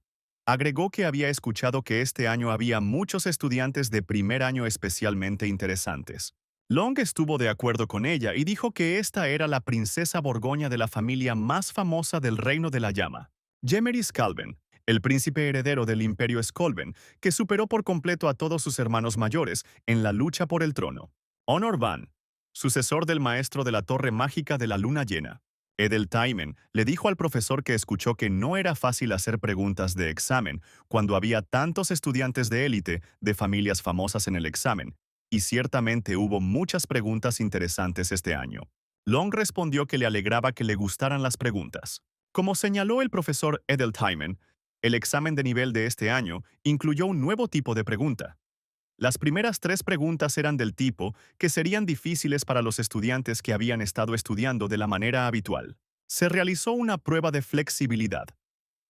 agregó que había escuchado que este año había muchos estudiantes de primer año especialmente interesantes. Long estuvo de acuerdo con ella y dijo que esta era la princesa Borgoña de la familia más famosa del Reino de la Llama, Yemery Skalven, el príncipe heredero del Imperio Skolven, que superó por completo a todos sus hermanos mayores en la lucha por el trono. Honor Van, sucesor del maestro de la Torre Mágica de la Luna Llena. Ethel Tyman le dijo al profesor que escuchó que no era fácil hacer preguntas de examen cuando había tantos estudiantes de élite de familias famosas en el examen, y ciertamente hubo muchas preguntas interesantes este año. Long respondió que le alegraba que le gustaran las preguntas. Como señaló el profesor Ethel Tyman, el examen de nivel de este año incluyó un nuevo tipo de pregunta. Las primeras 3 preguntas eran del tipo que serían difíciles para los estudiantes que habían estado estudiando de la manera habitual. Se realizó una prueba de flexibilidad.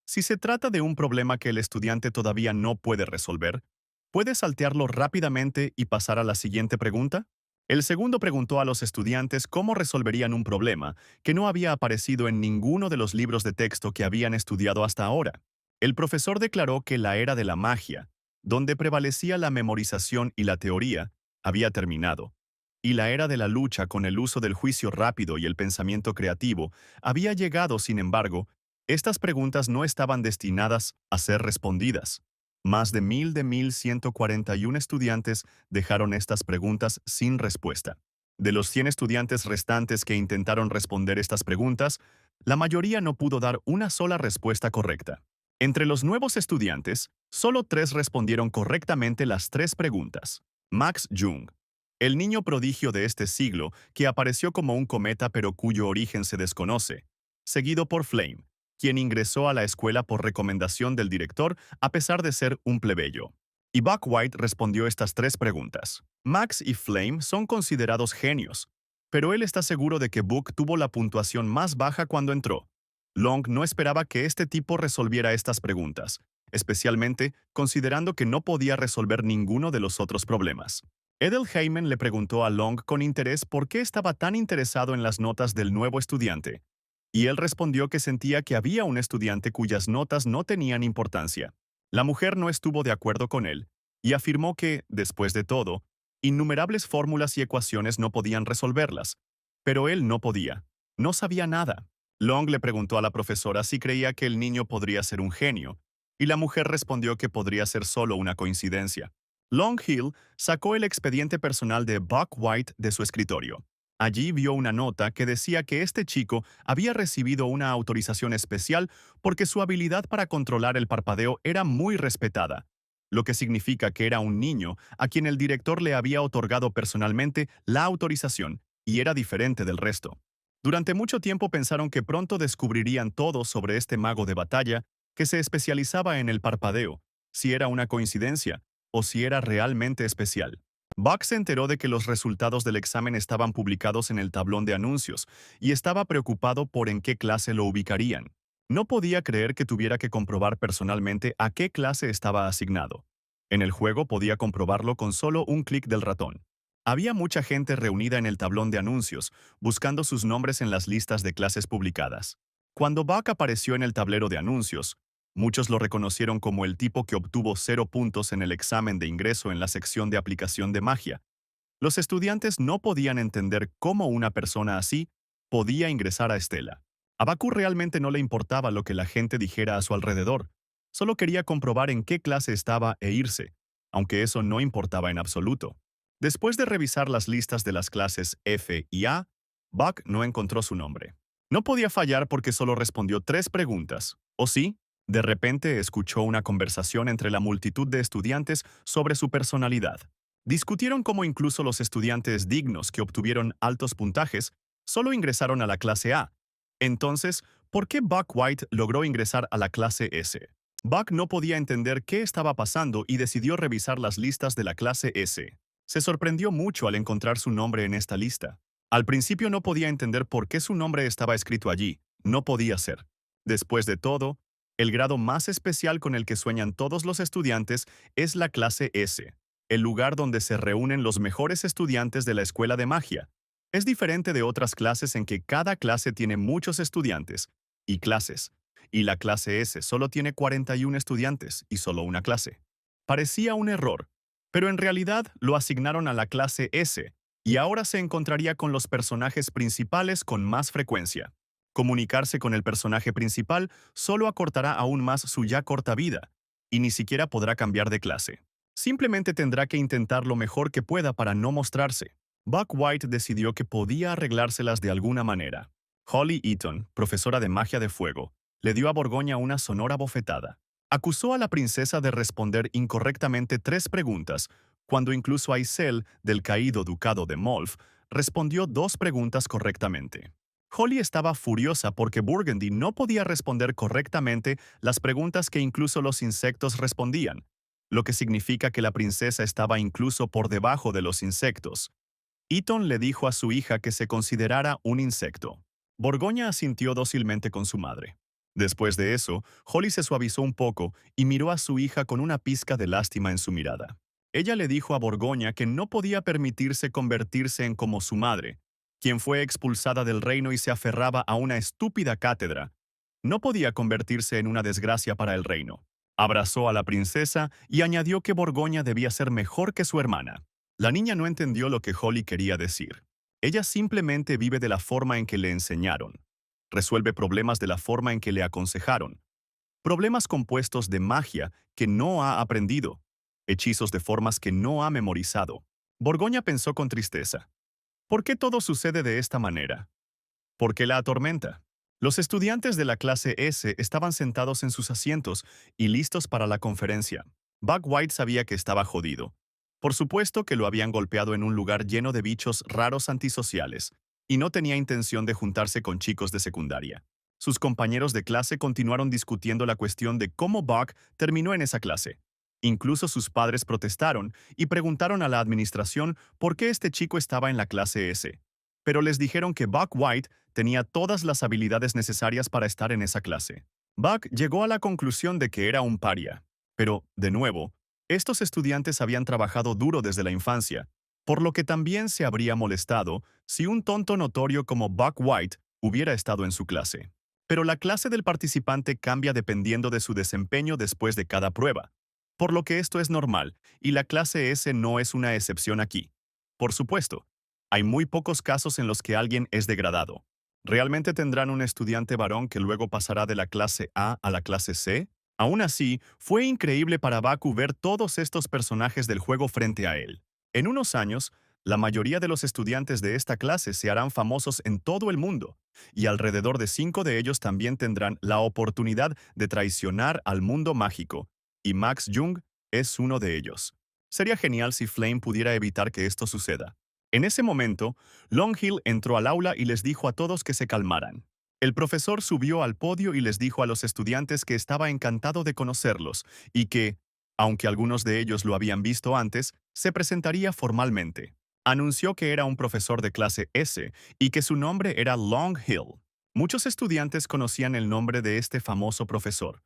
Si se trata de un problema que el estudiante todavía no puede resolver, ¿puede saltearlo rápidamente y pasar a la siguiente pregunta? El segundo preguntó a los estudiantes cómo resolverían un problema que no había aparecido en ninguno de los libros de texto que habían estudiado hasta ahora. El profesor declaró que la era de la magia, donde prevalecía la memorización y la teoría, había terminado, y la era de la lucha con el uso del juicio rápido y el pensamiento creativo había llegado. Sin embargo, estas preguntas no estaban destinadas a ser respondidas. Más de 1,141 estudiantes dejaron estas preguntas sin respuesta. De los 100 estudiantes restantes que intentaron responder estas preguntas, la mayoría no pudo dar una sola respuesta correcta. Entre los nuevos estudiantes, solo 3 respondieron correctamente las 3 preguntas. Max Jung, el niño prodigio de este siglo que apareció como un cometa pero cuyo origen se desconoce, seguido por Flame, quien ingresó a la escuela por recomendación del director a pesar de ser un plebeyo. Y Buck White respondió estas 3 preguntas. Max y Flame son considerados genios, pero él está seguro de que Buck tuvo la puntuación más baja cuando entró. Long no esperaba que este tipo resolviera estas preguntas, especialmente considerando que no podía resolver ninguno de los otros problemas. Ethel Heyman le preguntó a Long con interés por qué estaba tan interesado en las notas del nuevo estudiante, y él respondió que sentía que había un estudiante cuyas notas no tenían importancia. La mujer no estuvo de acuerdo con él, y afirmó que, después de todo, innumerables fórmulas y ecuaciones no podían resolverlas, pero él no podía. No sabía nada. Long le preguntó a la profesora si creía que el niño podría ser un genio, y la mujer respondió que podría ser solo una coincidencia. Long Hill sacó el expediente personal de Buck White de su escritorio. Allí vio una nota que decía que este chico había recibido una autorización especial porque su habilidad para controlar el parpadeo era muy respetada, lo que significa que era un niño a quien el director le había otorgado personalmente la autorización y era diferente del resto. Durante mucho tiempo pensaron que pronto descubrirían todo sobre este mago de batalla que se especializaba en el parpadeo, si era una coincidencia o si era realmente especial. Buck se enteró de que los resultados del examen estaban publicados en el tablón de anuncios y estaba preocupado por en qué clase lo ubicarían. No podía creer que tuviera que comprobar personalmente a qué clase estaba asignado. En el juego podía comprobarlo con solo un clic del ratón. Había mucha gente reunida en el tablón de anuncios, buscando sus nombres en las listas de clases publicadas. Cuando Buck apareció en el tablero de anuncios, muchos lo reconocieron como el tipo que obtuvo 0 puntos en el examen de ingreso en la sección de aplicación de magia. Los estudiantes no podían entender cómo una persona así podía ingresar a Estela. A Baku realmente no le importaba lo que la gente dijera a su alrededor. Solo quería comprobar en qué clase estaba e irse, aunque eso no importaba en absoluto. Después de revisar las listas de las clases F y A, Buck no encontró su nombre. No podía fallar porque solo respondió 3 preguntas. ¿O sí? De repente escuchó una conversación entre la multitud de estudiantes sobre su personalidad. Discutieron cómo incluso los estudiantes dignos que obtuvieron altos puntajes solo ingresaron a la clase A. Entonces, ¿por qué Buck White logró ingresar a la clase S? Buck no podía entender qué estaba pasando y decidió revisar las listas de la clase S. Se sorprendió mucho al encontrar su nombre en esta lista. Al principio no podía entender por qué su nombre estaba escrito allí. No podía ser. Después de todo, el grado más especial con el que sueñan todos los estudiantes es la clase S, el lugar donde se reúnen los mejores estudiantes de la escuela de magia. Es diferente de otras clases en que cada clase tiene muchos estudiantes y clases, y la clase S solo tiene 41 estudiantes y solo una clase. Parecía un error, pero en realidad lo asignaron a la clase S, y ahora se encontraría con los personajes principales con más frecuencia. Comunicarse con el personaje principal solo acortará aún más su ya corta vida, y ni siquiera podrá cambiar de clase. Simplemente tendrá que intentar lo mejor que pueda para no mostrarse. Buck White decidió que podía arreglárselas de alguna manera. Holly Eaton, profesora de magia de fuego, le dio a Borgoña una sonora bofetada. Acusó a la princesa de responder incorrectamente 3 preguntas, cuando incluso Aisel, del caído ducado de Molf, respondió 2 preguntas correctamente. Holly estaba furiosa porque Burgundy no podía responder correctamente las preguntas que incluso los insectos respondían, lo que significa que la princesa estaba incluso por debajo de los insectos. Eaton le dijo a su hija que se considerara un insecto. Borgoña asintió dócilmente con su madre. Después de eso, Holly se suavizó un poco y miró a su hija con una pizca de lástima en su mirada. Ella le dijo a Borgoña que no podía permitirse convertirse en como su madre, quien fue expulsada del reino y se aferraba a una estúpida cátedra. No podía convertirse en una desgracia para el reino. Abrazó a la princesa y añadió que Borgoña debía ser mejor que su hermana. La niña no entendió lo que Holly quería decir. Ella simplemente vive de la forma en que le enseñaron. Resuelve problemas de la forma en que le aconsejaron. Problemas compuestos de magia que no ha aprendido. Hechizos de formas que no ha memorizado. Borgoña pensó con tristeza. ¿Por qué todo sucede de esta manera? ¿Por qué la atormenta? Los estudiantes de la clase S estaban sentados en sus asientos y listos para la conferencia. Buck White sabía que estaba jodido. Por supuesto que lo habían golpeado en un lugar lleno de bichos raros antisociales, y no tenía intención de juntarse con chicos de secundaria. Sus compañeros de clase continuaron discutiendo la cuestión de cómo Buck terminó en esa clase. Incluso sus padres protestaron y preguntaron a la administración por qué este chico estaba en la clase S. Pero les dijeron que Buck White tenía todas las habilidades necesarias para estar en esa clase. Buck llegó a la conclusión de que era un paria. Pero, de nuevo, estos estudiantes habían trabajado duro desde la infancia, por lo que también se habría molestado si un tonto notorio como Buck White hubiera estado en su clase. Pero la clase del participante cambia dependiendo de su desempeño después de cada prueba, por lo que esto es normal, y la clase S no es una excepción aquí. Por supuesto, hay muy pocos casos en los que alguien es degradado. ¿Realmente tendrán un estudiante varón que luego pasará de la clase A a la clase C? Aún así, fue increíble para Baku ver todos estos personajes del juego frente a él. En unos años, la mayoría de los estudiantes de esta clase se harán famosos en todo el mundo, y alrededor de 5 de ellos también tendrán la oportunidad de traicionar al mundo mágico, y Max Jung es uno de ellos. Sería genial si Flame pudiera evitar que esto suceda. En ese momento, Longhill entró al aula y les dijo a todos que se calmaran. El profesor subió al podio y les dijo a los estudiantes que estaba encantado de conocerlos y que, aunque algunos de ellos lo habían visto antes, se presentaría formalmente. Anunció que era un profesor de clase S y que su nombre era Longhill. Muchos estudiantes conocían el nombre de este famoso profesor,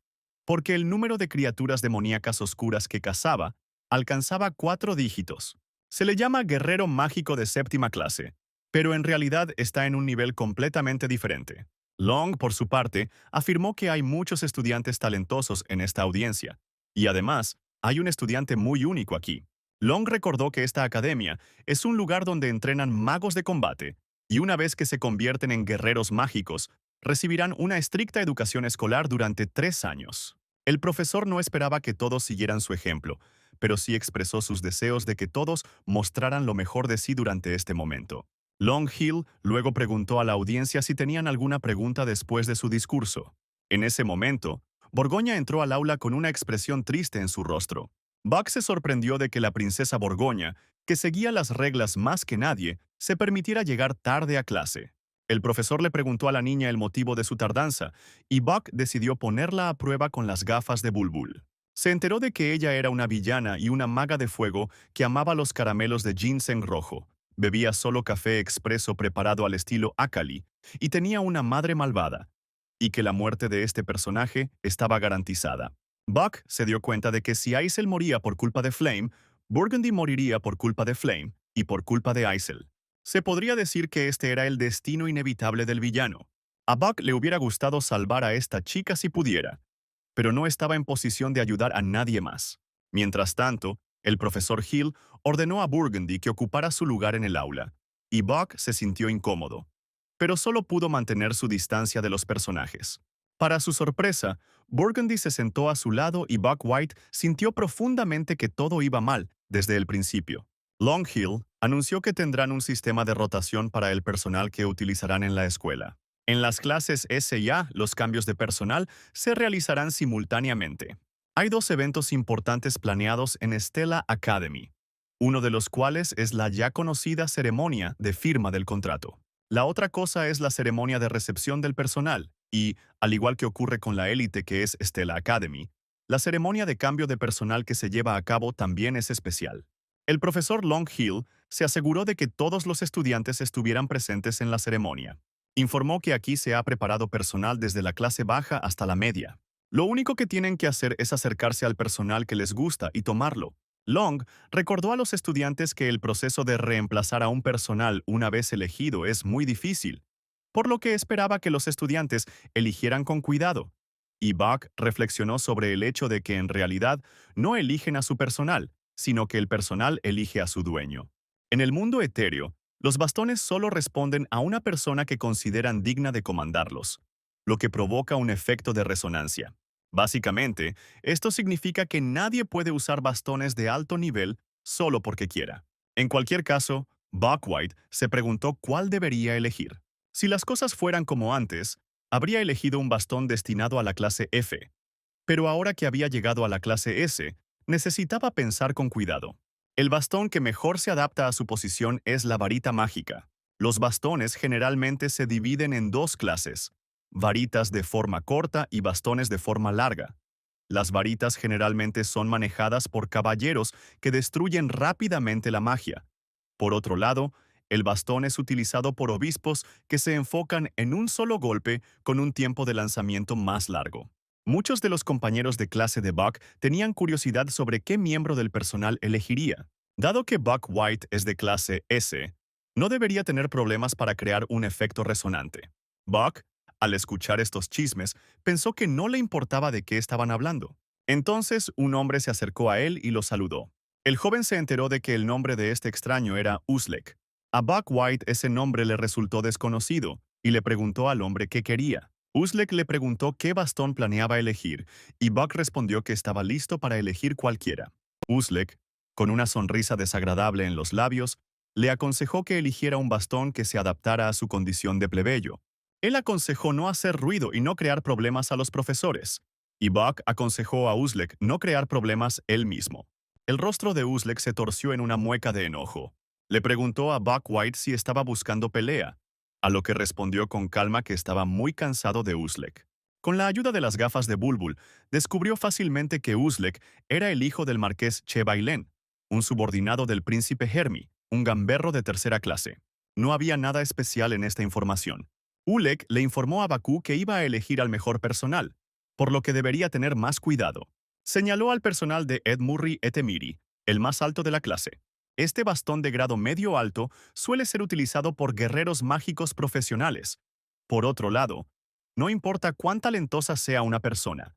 porque el número de criaturas demoníacas oscuras que cazaba alcanzaba 4 dígitos. Se le llama guerrero mágico de séptima clase, pero en realidad está en un nivel completamente diferente. Long, por su parte, afirmó que hay muchos estudiantes talentosos en esta audiencia, y además, hay un estudiante muy único aquí. Long recordó que esta academia es un lugar donde entrenan magos de combate, y una vez que se convierten en guerreros mágicos, recibirán una estricta educación escolar durante 3 años. El profesor no esperaba que todos siguieran su ejemplo, pero sí expresó sus deseos de que todos mostraran lo mejor de sí durante este momento. Long Hill luego preguntó a la audiencia si tenían alguna pregunta después de su discurso. En ese momento, Borgoña entró al aula con una expresión triste en su rostro. Buck se sorprendió de que la princesa Borgoña, que seguía las reglas más que nadie, se permitiera llegar tarde a clase. El profesor le preguntó a la niña el motivo de su tardanza, y Buck decidió ponerla a prueba con las gafas de Bulbul. Se enteró de que ella era una villana y una maga de fuego que amaba los caramelos de ginseng rojo, bebía solo café expreso preparado al estilo Akali, y tenía una madre malvada, y que la muerte de este personaje estaba garantizada. Buck se dio cuenta de que si Aisel moría por culpa de Flame, Burgundy moriría por culpa de Flame y por culpa de Aisel. Se podría decir que este era el destino inevitable del villano. A Buck le hubiera gustado salvar a esta chica si pudiera, pero no estaba en posición de ayudar a nadie más. Mientras tanto, el profesor Hill ordenó a Burgundy que ocupara su lugar en el aula, y Buck se sintió incómodo, pero solo pudo mantener su distancia de los personajes. Para su sorpresa, Burgundy se sentó a su lado y Buck White sintió profundamente que todo iba mal desde el principio. Long Hill anunció que tendrán un sistema de rotación para el personal que utilizarán en la escuela. En las clases S y A, los cambios de personal se realizarán simultáneamente. Hay 2 eventos importantes planeados en Stella Academy, uno de los cuales es la ya conocida ceremonia de firma del contrato. La otra cosa es la ceremonia de recepción del personal y, al igual que ocurre con la élite que es Stella Academy, la ceremonia de cambio de personal que se lleva a cabo también es especial. El profesor Long Hill se aseguró de que todos los estudiantes estuvieran presentes en la ceremonia. Informó que aquí se ha preparado personal desde la clase baja hasta la media. Lo único que tienen que hacer es acercarse al personal que les gusta y tomarlo. Long recordó a los estudiantes que el proceso de reemplazar a un personal una vez elegido es muy difícil, por lo que esperaba que los estudiantes eligieran con cuidado. Y Buck reflexionó sobre el hecho de que en realidad no eligen a su personal, sino que el personal elige a su dueño. En el mundo etéreo, los bastones solo responden a una persona que consideran digna de comandarlos, lo que provoca un efecto de resonancia. Básicamente, esto significa que nadie puede usar bastones de alto nivel solo porque quiera. En cualquier caso, Buckwhite se preguntó cuál debería elegir. Si las cosas fueran como antes, habría elegido un bastón destinado a la clase F, pero ahora que había llegado a la clase S, necesitaba pensar con cuidado. El bastón que mejor se adapta a su posición es la varita mágica. Los bastones generalmente se dividen en 2 clases: varitas de forma corta y bastones de forma larga. Las varitas generalmente son manejadas por caballeros que destruyen rápidamente la magia. Por otro lado, el bastón es utilizado por obispos que se enfocan en un solo golpe con un tiempo de lanzamiento más largo. Muchos de los compañeros de clase de Buck tenían curiosidad sobre qué miembro del personal elegiría. Dado que Buck White es de clase S, no debería tener problemas para crear un efecto resonante. Buck, al escuchar estos chismes, pensó que no le importaba de qué estaban hablando. Entonces, un hombre se acercó a él y lo saludó. El joven se enteró de que el nombre de este extraño era Uzlek. A Buck White ese nombre le resultó desconocido y le preguntó al hombre qué quería. Uzlek le preguntó qué bastón planeaba elegir y Buck respondió que estaba listo para elegir cualquiera. Uzlek, con una sonrisa desagradable en los labios, le aconsejó que eligiera un bastón que se adaptara a su condición de plebeyo. Él aconsejó no hacer ruido y no crear problemas a los profesores, y Buck aconsejó a Uzlek no crear problemas él mismo. El rostro de Uzlek se torció en una mueca de enojo. Le preguntó a Buck White si estaba buscando pelea, a lo que respondió con calma que estaba muy cansado de Uzlek. Con la ayuda de las gafas de Bulbul, descubrió fácilmente que Uzlek era el hijo del marqués Chevailén, un subordinado del príncipe Hermi, un gamberro de tercera clase. No había nada especial en esta información. Ulek le informó a Bakú que iba a elegir al mejor personal, por lo que debería tener más cuidado. Señaló al personal de Ed Murray Etemiri, el más alto de la clase. Este bastón de grado medio alto suele ser utilizado por guerreros mágicos profesionales. Por otro lado, no importa cuán talentosa sea una persona,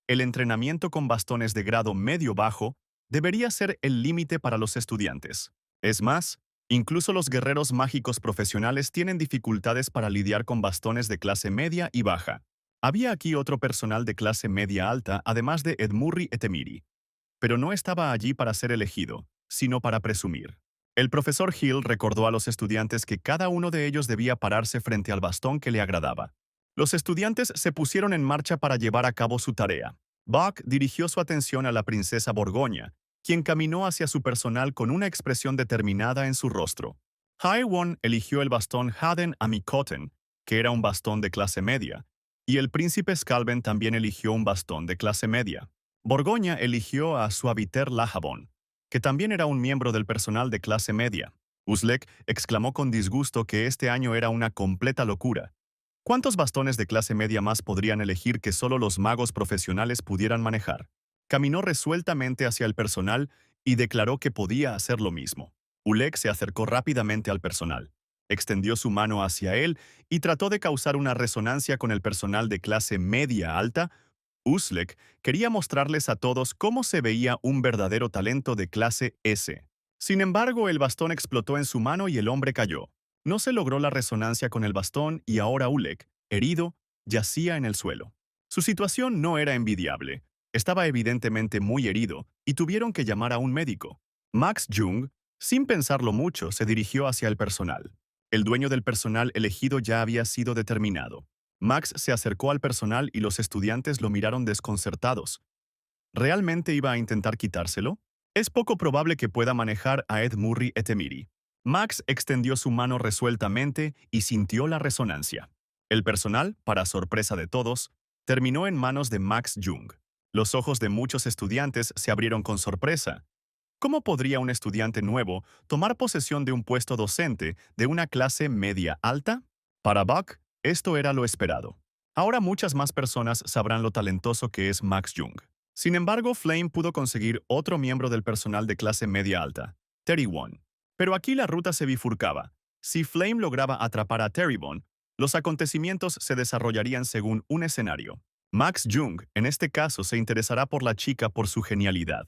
el entrenamiento con bastones de grado medio bajo debería ser el límite para los estudiantes. Es más, incluso los guerreros mágicos profesionales tienen dificultades para lidiar con bastones de clase media y baja. Había aquí otro personal de clase media alta, además de Edmurri Etemiri, pero no estaba allí para ser elegido, sino para presumir. El profesor Hill recordó a los estudiantes que cada uno de ellos debía pararse frente al bastón que le agradaba. Los estudiantes se pusieron en marcha para llevar a cabo su tarea. Buck dirigió su atención a la princesa Borgoña, quien caminó hacia su personal con una expresión determinada en su rostro. Haewon eligió el bastón Haden Amikoten, que era un bastón de clase media, y el príncipe Skalben también eligió un bastón de clase media. Borgoña eligió a Suaviter Lahabon, que también era un miembro del personal de clase media. Uslek exclamó con disgusto que este año era una completa locura. ¿Cuántos bastones de clase media más podrían elegir que solo los magos profesionales pudieran manejar? Caminó resueltamente hacia el personal y declaró que podía hacer lo mismo. Ulek se acercó rápidamente al personal, extendió su mano hacia él y trató de causar una resonancia con el personal de clase media alta. Uslek quería mostrarles a todos cómo se veía un verdadero talento de clase S. Sin embargo, el bastón explotó en su mano y el hombre cayó. No se logró la resonancia con el bastón y ahora Ulek, herido, yacía en el suelo. Su situación no era envidiable. Estaba evidentemente muy herido y tuvieron que llamar a un médico. Max Jung, sin pensarlo mucho, se dirigió hacia el personal. El dueño del personal elegido ya había sido determinado. Max se acercó al personal y los estudiantes lo miraron desconcertados. ¿Realmente iba a intentar quitárselo? Es poco probable que pueda manejar a Edmurri Etemiri. Max extendió su mano resueltamente y sintió la resonancia. El personal, para sorpresa de todos, terminó en manos de Max Jung. Los ojos de muchos estudiantes se abrieron con sorpresa. ¿Cómo podría un estudiante nuevo tomar posesión de un puesto docente de una clase media alta? Para Buck, esto era lo esperado. Ahora muchas más personas sabrán lo talentoso que es Max Jung. Sin embargo, Flame pudo conseguir otro miembro del personal de clase media alta, Terrybon. Pero aquí la ruta se bifurcaba. Si Flame lograba atrapar a Terrybon, los acontecimientos se desarrollarían según un escenario. Max Jung, en este caso, se interesará por la chica por su genialidad,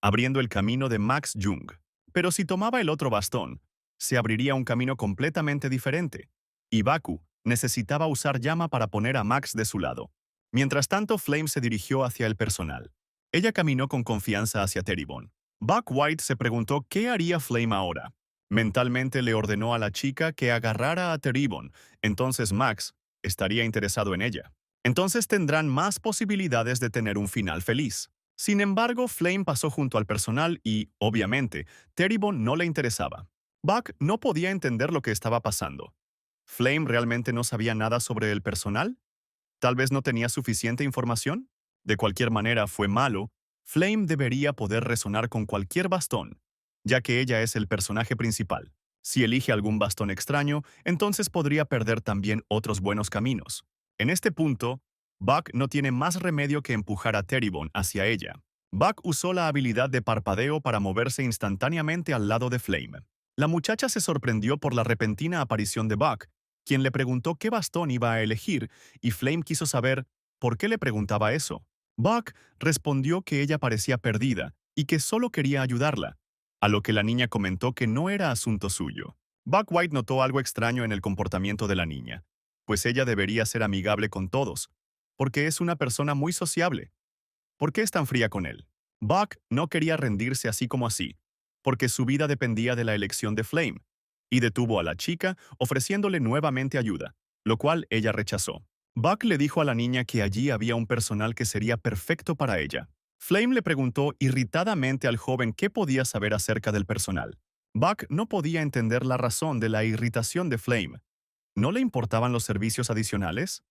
abriendo el camino de Max Jung. Pero si tomaba el otro bastón, se abriría un camino completamente diferente. Y Baku necesitaba usar llama para poner a Max de su lado. Mientras tanto, Flame se dirigió hacia el personal. Ella caminó con confianza hacia Terrybon. Buck White se preguntó qué haría Flame ahora. Mentalmente le ordenó a la chica que agarrara a Terrybon, entonces Max estaría interesado en ella. Entonces tendrán más posibilidades de tener un final feliz. Sin embargo, Flame pasó junto al personal y, obviamente, Terrybon no le interesaba. Buck no podía entender lo que estaba pasando. ¿Flame realmente no sabía nada sobre el personal? ¿Tal vez no tenía suficiente información? De cualquier manera, fue malo. Flame debería poder resonar con cualquier bastón, ya que ella es el personaje principal. Si elige algún bastón extraño, entonces podría perder también otros buenos caminos. En este punto, Buck no tiene más remedio que empujar a Terrybon hacia ella. Buck usó la habilidad de parpadeo para moverse instantáneamente al lado de Flame. La muchacha se sorprendió por la repentina aparición de Buck, quien le preguntó qué bastón iba a elegir, y Flame quiso saber por qué le preguntaba eso. Buck respondió que ella parecía perdida y que solo quería ayudarla, a lo que la niña comentó que no era asunto suyo. Buck White notó algo extraño en el comportamiento de la niña, pues ella debería ser amigable con todos, porque es una persona muy sociable. ¿Por qué es tan fría con él? Buck no quería rendirse así como así, porque su vida dependía de la elección de Flame, y detuvo a la chica ofreciéndole nuevamente ayuda, lo cual ella rechazó. Buck le dijo a la niña que allí había un personal que sería perfecto para ella. Flame le preguntó irritadamente al joven qué podía saber acerca del personal. Buck no podía entender la razón de la irritación de Flame. ¿No le importaban los servicios adicionales?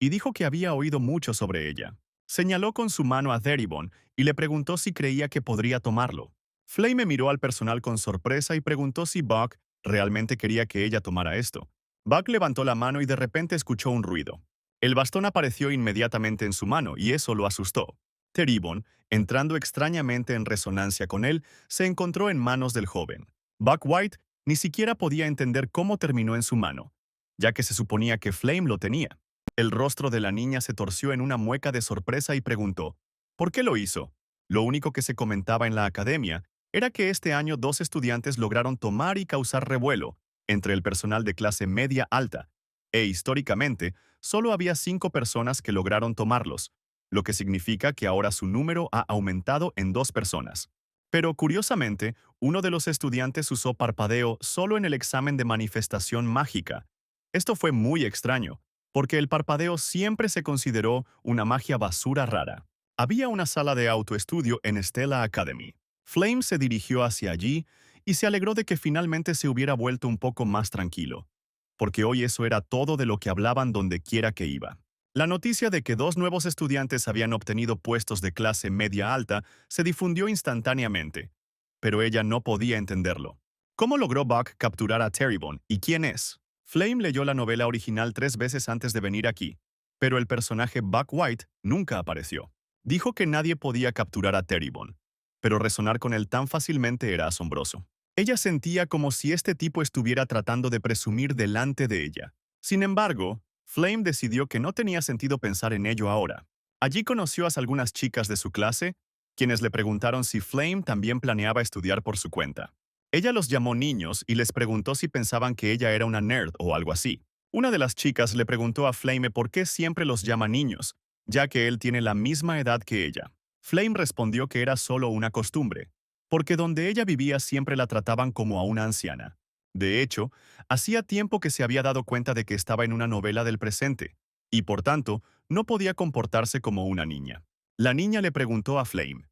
Y dijo que había oído mucho sobre ella. Señaló con su mano a Terrybon y le preguntó si creía que podría tomarlo. Flame miró al personal con sorpresa y preguntó si Buck realmente quería que ella tomara esto. Buck levantó la mano y de repente escuchó un ruido. El bastón apareció inmediatamente en su mano y eso lo asustó. Teribon, entrando extrañamente en resonancia con él, se encontró en manos del joven. Buck White ni siquiera podía entender cómo terminó en su mano, ya que se suponía que Flame lo tenía. El rostro de la niña se torció en una mueca de sorpresa y preguntó, ¿por qué lo hizo? Lo único que se comentaba en la academia era que este año dos estudiantes lograron tomar y causar revuelo entre el personal de clase media alta, e históricamente solo había 5 personas que lograron tomarlos, lo que significa que ahora su número ha aumentado en 2 personas. Pero curiosamente, uno de los estudiantes usó parpadeo solo en el examen de manifestación mágica. Esto fue muy extraño, porque el parpadeo siempre se consideró una magia basura rara. Había una sala de autoestudio en Stella Academy. Flame se dirigió hacia allí y se alegró de que finalmente se hubiera vuelto un poco más tranquilo, porque hoy eso era todo de lo que hablaban donde quiera que iba. La noticia de que 2 nuevos estudiantes habían obtenido puestos de clase media alta se difundió instantáneamente, pero ella no podía entenderlo. ¿Cómo logró Buck capturar a Terrybon y quién es? Flame leyó la novela original 3 veces antes de venir aquí, pero el personaje Buck White nunca apareció. Dijo que nadie podía capturar a Terrybon, pero resonar con él tan fácilmente era asombroso. Ella sentía como si este tipo estuviera tratando de presumir delante de ella. Sin embargo, Flame decidió que no tenía sentido pensar en ello ahora. Allí conoció a algunas chicas de su clase, quienes le preguntaron si Flame también planeaba estudiar por su cuenta. Ella los llamó niños y les preguntó si pensaban que ella era una nerd o algo así. Una de las chicas le preguntó a Flame por qué siempre los llama niños, ya que él tiene la misma edad que ella. Flame respondió que era solo una costumbre, porque donde ella vivía siempre la trataban como a una anciana. De hecho, hacía tiempo que se había dado cuenta de que estaba en una novela del presente, y por tanto, no podía comportarse como una niña. La niña le preguntó a Flame,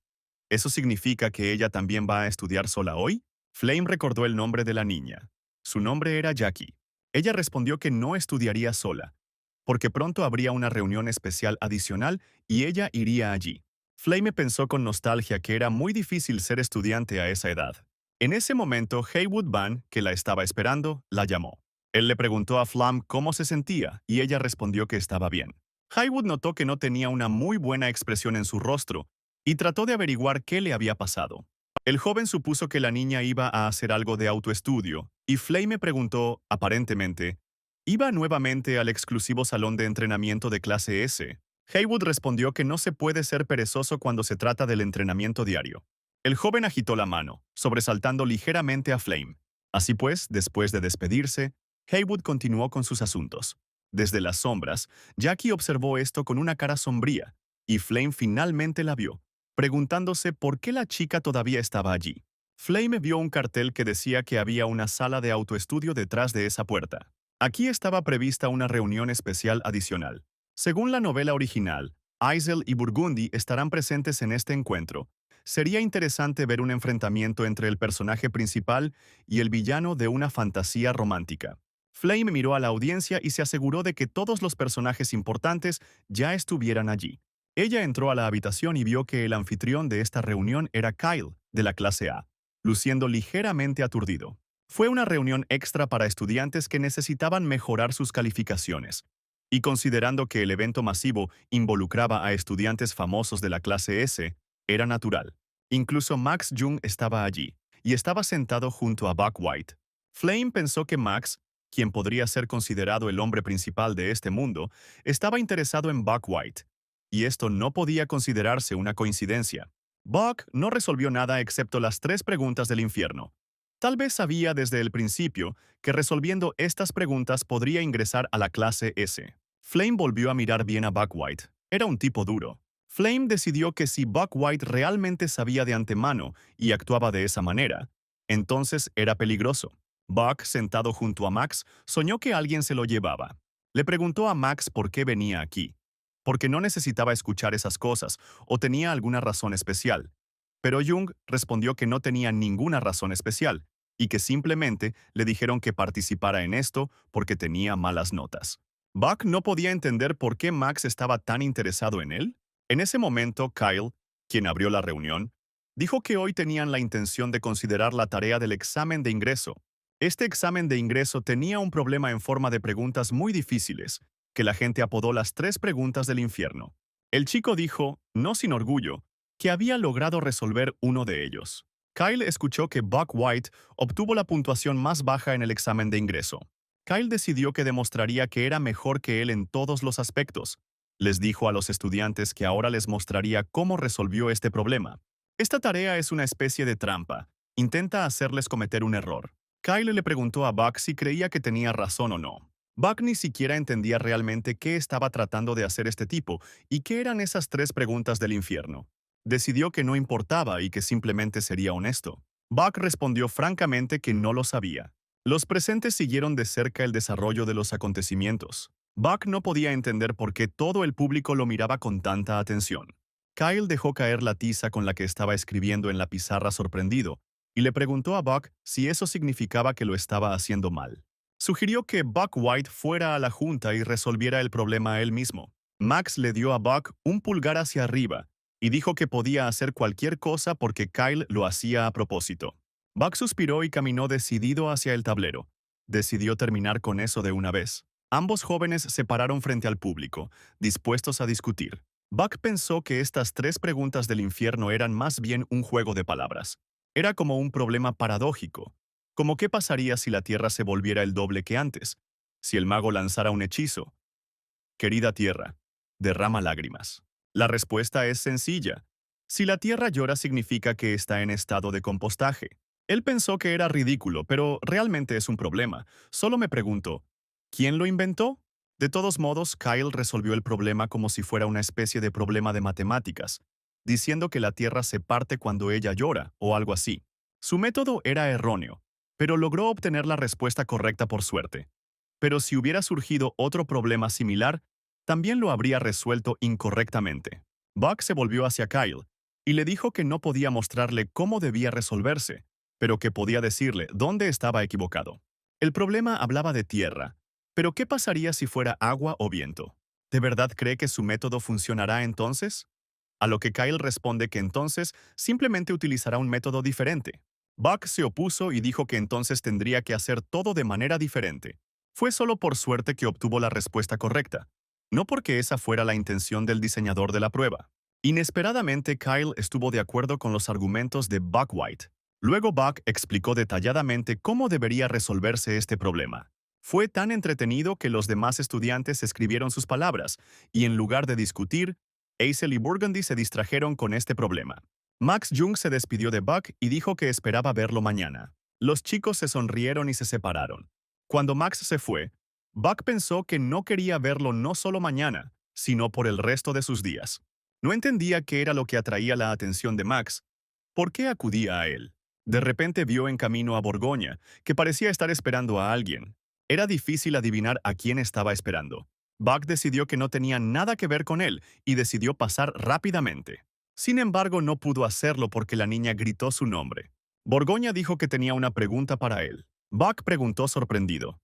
¿eso significa que ella también va a estudiar sola hoy? Flame recordó el nombre de la niña. Su nombre era Jackie. Ella respondió que no estudiaría sola, porque pronto habría una reunión especial adicional y ella iría allí. Flame pensó con nostalgia que era muy difícil ser estudiante a esa edad. En ese momento, Haywood Van, que la estaba esperando, la llamó. Él le preguntó a Flam cómo se sentía y ella respondió que estaba bien. Haywood notó que no tenía una muy buena expresión en su rostro y trató de averiguar qué le había pasado. El joven supuso que la niña iba a hacer algo de autoestudio y Flame preguntó, aparentemente, ¿iba nuevamente al exclusivo salón de entrenamiento de clase S? Haywood respondió que no se puede ser perezoso cuando se trata del entrenamiento diario. El joven agitó la mano, sobresaltando ligeramente a Flame. Así pues, después de despedirse, Haywood continuó con sus asuntos. Desde las sombras, Jackie observó esto con una cara sombría, y Flame finalmente la vio, preguntándose por qué la chica todavía estaba allí. Flame vio un cartel que decía que había una sala de autoestudio detrás de esa puerta. Aquí estaba prevista una reunión especial adicional. Según la novela original, Isel y Burgundy estarán presentes en este encuentro. Sería interesante ver un enfrentamiento entre el personaje principal y el villano de una fantasía romántica. Flame miró a la audiencia y se aseguró de que todos los personajes importantes ya estuvieran allí. Ella entró a la habitación y vio que el anfitrión de esta reunión era Kyle, de la clase A, luciendo ligeramente aturdido. Fue una reunión extra para estudiantes que necesitaban mejorar sus calificaciones. Y considerando que el evento masivo involucraba a estudiantes famosos de la clase S, era natural. Incluso Max Jung estaba allí, y estaba sentado junto a Buck White. Flame pensó que Max, quien podría ser considerado el hombre principal de este mundo, estaba interesado en Buck White, y esto no podía considerarse una coincidencia. Buck no resolvió nada excepto las 3 preguntas del infierno. Tal vez sabía desde el principio que resolviendo estas preguntas podría ingresar a la clase S. Flame volvió a mirar bien a Buck White. Era un tipo duro. Flame decidió que si Buck White realmente sabía de antemano y actuaba de esa manera, entonces era peligroso. Buck, sentado junto a Max, soñó que alguien se lo llevaba. Le preguntó a Max por qué venía aquí. Porque no necesitaba escuchar esas cosas o tenía alguna razón especial. Pero Jung respondió que no tenía ninguna razón especial y que simplemente le dijeron que participara en esto porque tenía malas notas. Buck no podía entender por qué Max estaba tan interesado en él. En ese momento, Kyle, quien abrió la reunión, dijo que hoy tenían la intención de considerar la tarea del examen de ingreso. Este examen de ingreso tenía un problema en forma de preguntas muy difíciles, que la gente apodó las 3 preguntas del infierno. El chico dijo, no sin orgullo, que había logrado resolver uno de ellos. Kyle escuchó que Buck White obtuvo la puntuación más baja en el examen de ingreso. Kyle decidió que demostraría que era mejor que él en todos los aspectos. Les dijo a los estudiantes que ahora les mostraría cómo resolvió este problema. Esta tarea es una especie de trampa. Intenta hacerles cometer un error. Kyle le preguntó a Buck si creía que tenía razón o no. Buck ni siquiera entendía realmente qué estaba tratando de hacer este tipo y qué eran esas tres preguntas del infierno. Decidió que no importaba y que simplemente sería honesto. Buck respondió francamente que no lo sabía. Los presentes siguieron de cerca el desarrollo de los acontecimientos. Buck no podía entender por qué todo el público lo miraba con tanta atención. Kyle dejó caer la tiza con la que estaba escribiendo en la pizarra sorprendido y le preguntó a Buck si eso significaba que lo estaba haciendo mal. Sugirió que Buck White fuera a la junta y resolviera el problema él mismo. Max le dio a Buck un pulgar hacia arriba y dijo que podía hacer cualquier cosa porque Kyle lo hacía a propósito. Buck suspiró y caminó decidido hacia el tablero. Decidió terminar con eso de una vez. Ambos jóvenes se pararon frente al público, dispuestos a discutir. Buck pensó que estas tres preguntas del infierno eran más bien un juego de palabras. Era como un problema paradójico. Como qué pasaría si la Tierra se volviera el doble que antes, si el mago lanzara un hechizo. Querida Tierra, derrama lágrimas. La respuesta es sencilla. Si la Tierra llora significa que está en estado de compostaje. Él pensó que era ridículo, pero realmente es un problema. Solo me pregunto, ¿quién lo inventó? De todos modos, Kyle resolvió el problema como si fuera una especie de problema de matemáticas, diciendo que la Tierra se parte cuando ella llora, o algo así. Su método era erróneo, pero logró obtener la respuesta correcta por suerte. Pero si hubiera surgido otro problema similar, también lo habría resuelto incorrectamente. Buck se volvió hacia Kyle y le dijo que no podía mostrarle cómo debía resolverse, pero que podía decirle dónde estaba equivocado. El problema hablaba de tierra, pero ¿qué pasaría si fuera agua o viento? ¿De verdad cree que su método funcionará entonces? A lo que Kyle responde que entonces simplemente utilizará un método diferente. Buck se opuso y dijo que entonces tendría que hacer todo de manera diferente. Fue solo por suerte que obtuvo la respuesta correcta, no porque esa fuera la intención del diseñador de la prueba. Inesperadamente, Kyle estuvo de acuerdo con los argumentos de Buck White. Luego Buck explicó detalladamente cómo debería resolverse este problema. Fue tan entretenido que los demás estudiantes escribieron sus palabras, y en lugar de discutir, Hazel y Burgundy se distrajeron con este problema. Max Jung se despidió de Buck y dijo que esperaba verlo mañana. Los chicos se sonrieron y se separaron. Cuando Max se fue, Buck pensó que no quería verlo no solo mañana, sino por el resto de sus días. No entendía qué era lo que atraía la atención de Max. ¿Por qué acudía a él? De repente vio en camino a Borgoña, que parecía estar esperando a alguien. Era difícil adivinar a quién estaba esperando. Buck decidió que no tenía nada que ver con él y decidió pasar rápidamente. Sin embargo, no pudo hacerlo porque la niña gritó su nombre. Borgoña dijo que tenía una pregunta para él. Buck preguntó sorprendido.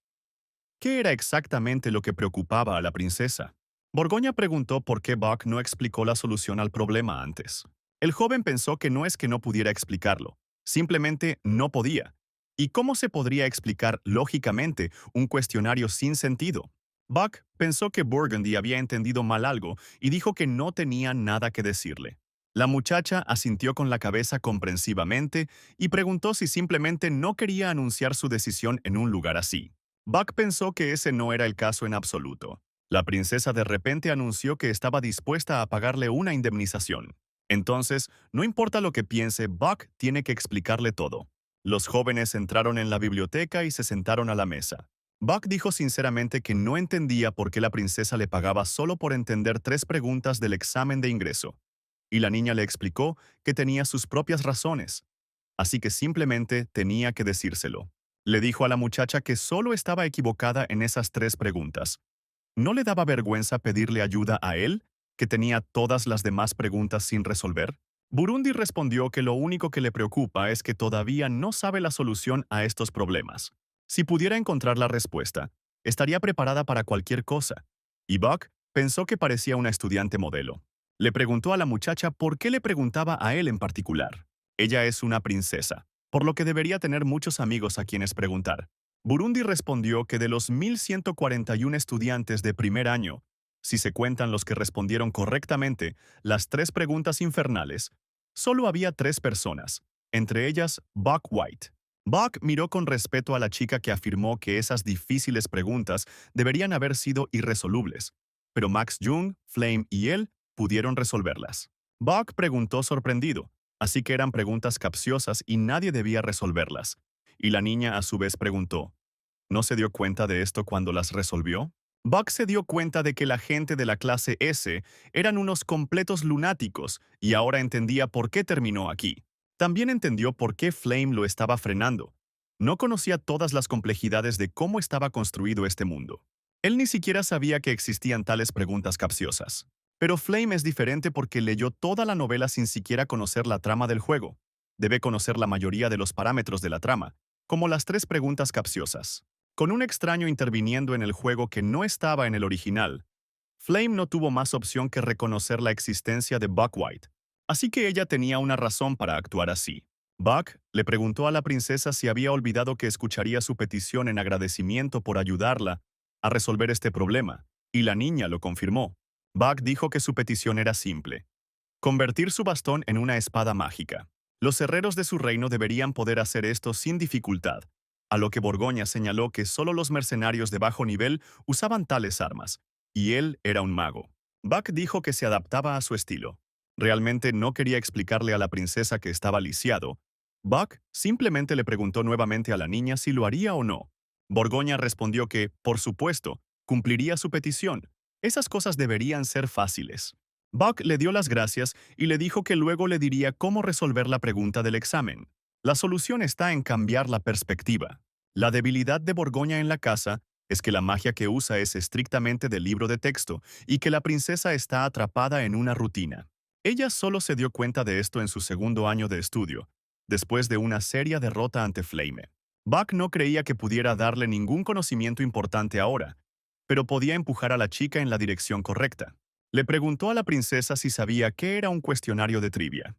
¿Qué era exactamente lo que preocupaba a la princesa? Borgoña preguntó por qué Buck no explicó la solución al problema antes. El joven pensó que no es que no pudiera explicarlo, simplemente no podía. ¿Y cómo se podría explicar lógicamente un cuestionario sin sentido? Buck pensó que Burgundy había entendido mal algo y dijo que no tenía nada que decirle. La muchacha asintió con la cabeza comprensivamente y preguntó si simplemente no quería anunciar su decisión en un lugar así. Buck pensó que ese no era el caso en absoluto. La princesa de repente anunció que estaba dispuesta a pagarle una indemnización. Entonces, no importa lo que piense, Buck tiene que explicarle todo. Los jóvenes entraron en la biblioteca y se sentaron a la mesa. Buck dijo sinceramente que no entendía por qué la princesa le pagaba solo por entender tres preguntas del examen de ingreso. Y la niña le explicó que tenía sus propias razones, así que simplemente tenía que decírselo. Le dijo a la muchacha que solo estaba equivocada en esas tres preguntas. ¿No le daba vergüenza pedirle ayuda a él, que tenía todas las demás preguntas sin resolver? Burundi respondió que lo único que le preocupa es que todavía no sabe la solución a estos problemas. Si pudiera encontrar la respuesta, estaría preparada para cualquier cosa. Y Buck pensó que parecía una estudiante modelo. Le preguntó a la muchacha por qué le preguntaba a él en particular. Ella es una princesa, por lo que debería tener muchos amigos a quienes preguntar. Burundi respondió que de los 1.141 estudiantes de primer año, Si se cuentan los que respondieron correctamente las tres preguntas infernales, solo había tres personas, entre ellas Buck White. Buck miró con respeto a la chica que afirmó que esas difíciles preguntas deberían haber sido irresolubles, pero Max Jung, Flame y él pudieron resolverlas. Buck preguntó sorprendido, así que eran preguntas capciosas y nadie debía resolverlas. Y la niña a su vez preguntó, ¿no se dio cuenta de esto cuando las resolvió? Buck se dio cuenta de que la gente de la clase S eran unos completos lunáticos y ahora entendía por qué terminó aquí. También entendió por qué Flame lo estaba frenando. No conocía todas las complejidades de cómo estaba construido este mundo. Él ni siquiera sabía que existían tales preguntas capciosas. Pero Flame es diferente porque leyó toda la novela sin siquiera conocer la trama del juego. Debe conocer la mayoría de los parámetros de la trama, como las tres preguntas capciosas. Con un extraño interviniendo en el juego que no estaba en el original, Flame no tuvo más opción que reconocer la existencia de Buck White, así que ella tenía una razón para actuar así. Buck le preguntó a la princesa si había olvidado que escucharía su petición en agradecimiento por ayudarla a resolver este problema, y la niña lo confirmó. Buck dijo que su petición era simple: convertir su bastón en una espada mágica. Los herreros de su reino deberían poder hacer esto sin dificultad, a lo que Borgoña señaló que solo los mercenarios de bajo nivel usaban tales armas, y él era un mago. Buck dijo que se adaptaba a su estilo. Realmente no quería explicarle a la princesa que estaba lisiado. Buck simplemente le preguntó nuevamente a la niña si lo haría o no. Borgoña respondió que, por supuesto, cumpliría su petición. Esas cosas deberían ser fáciles. Buck le dio las gracias y le dijo que luego le diría cómo resolver la pregunta del examen. La solución está en cambiar la perspectiva. La debilidad de Borgoña en la casa es que la magia que usa es estrictamente del libro de texto y que la princesa está atrapada en una rutina. Ella solo se dio cuenta de esto en su segundo año de estudio, después de una seria derrota ante Flame. Buck no creía que pudiera darle ningún conocimiento importante ahora, pero podía empujar a la chica en la dirección correcta. Le preguntó a la princesa si sabía qué era un cuestionario de trivia.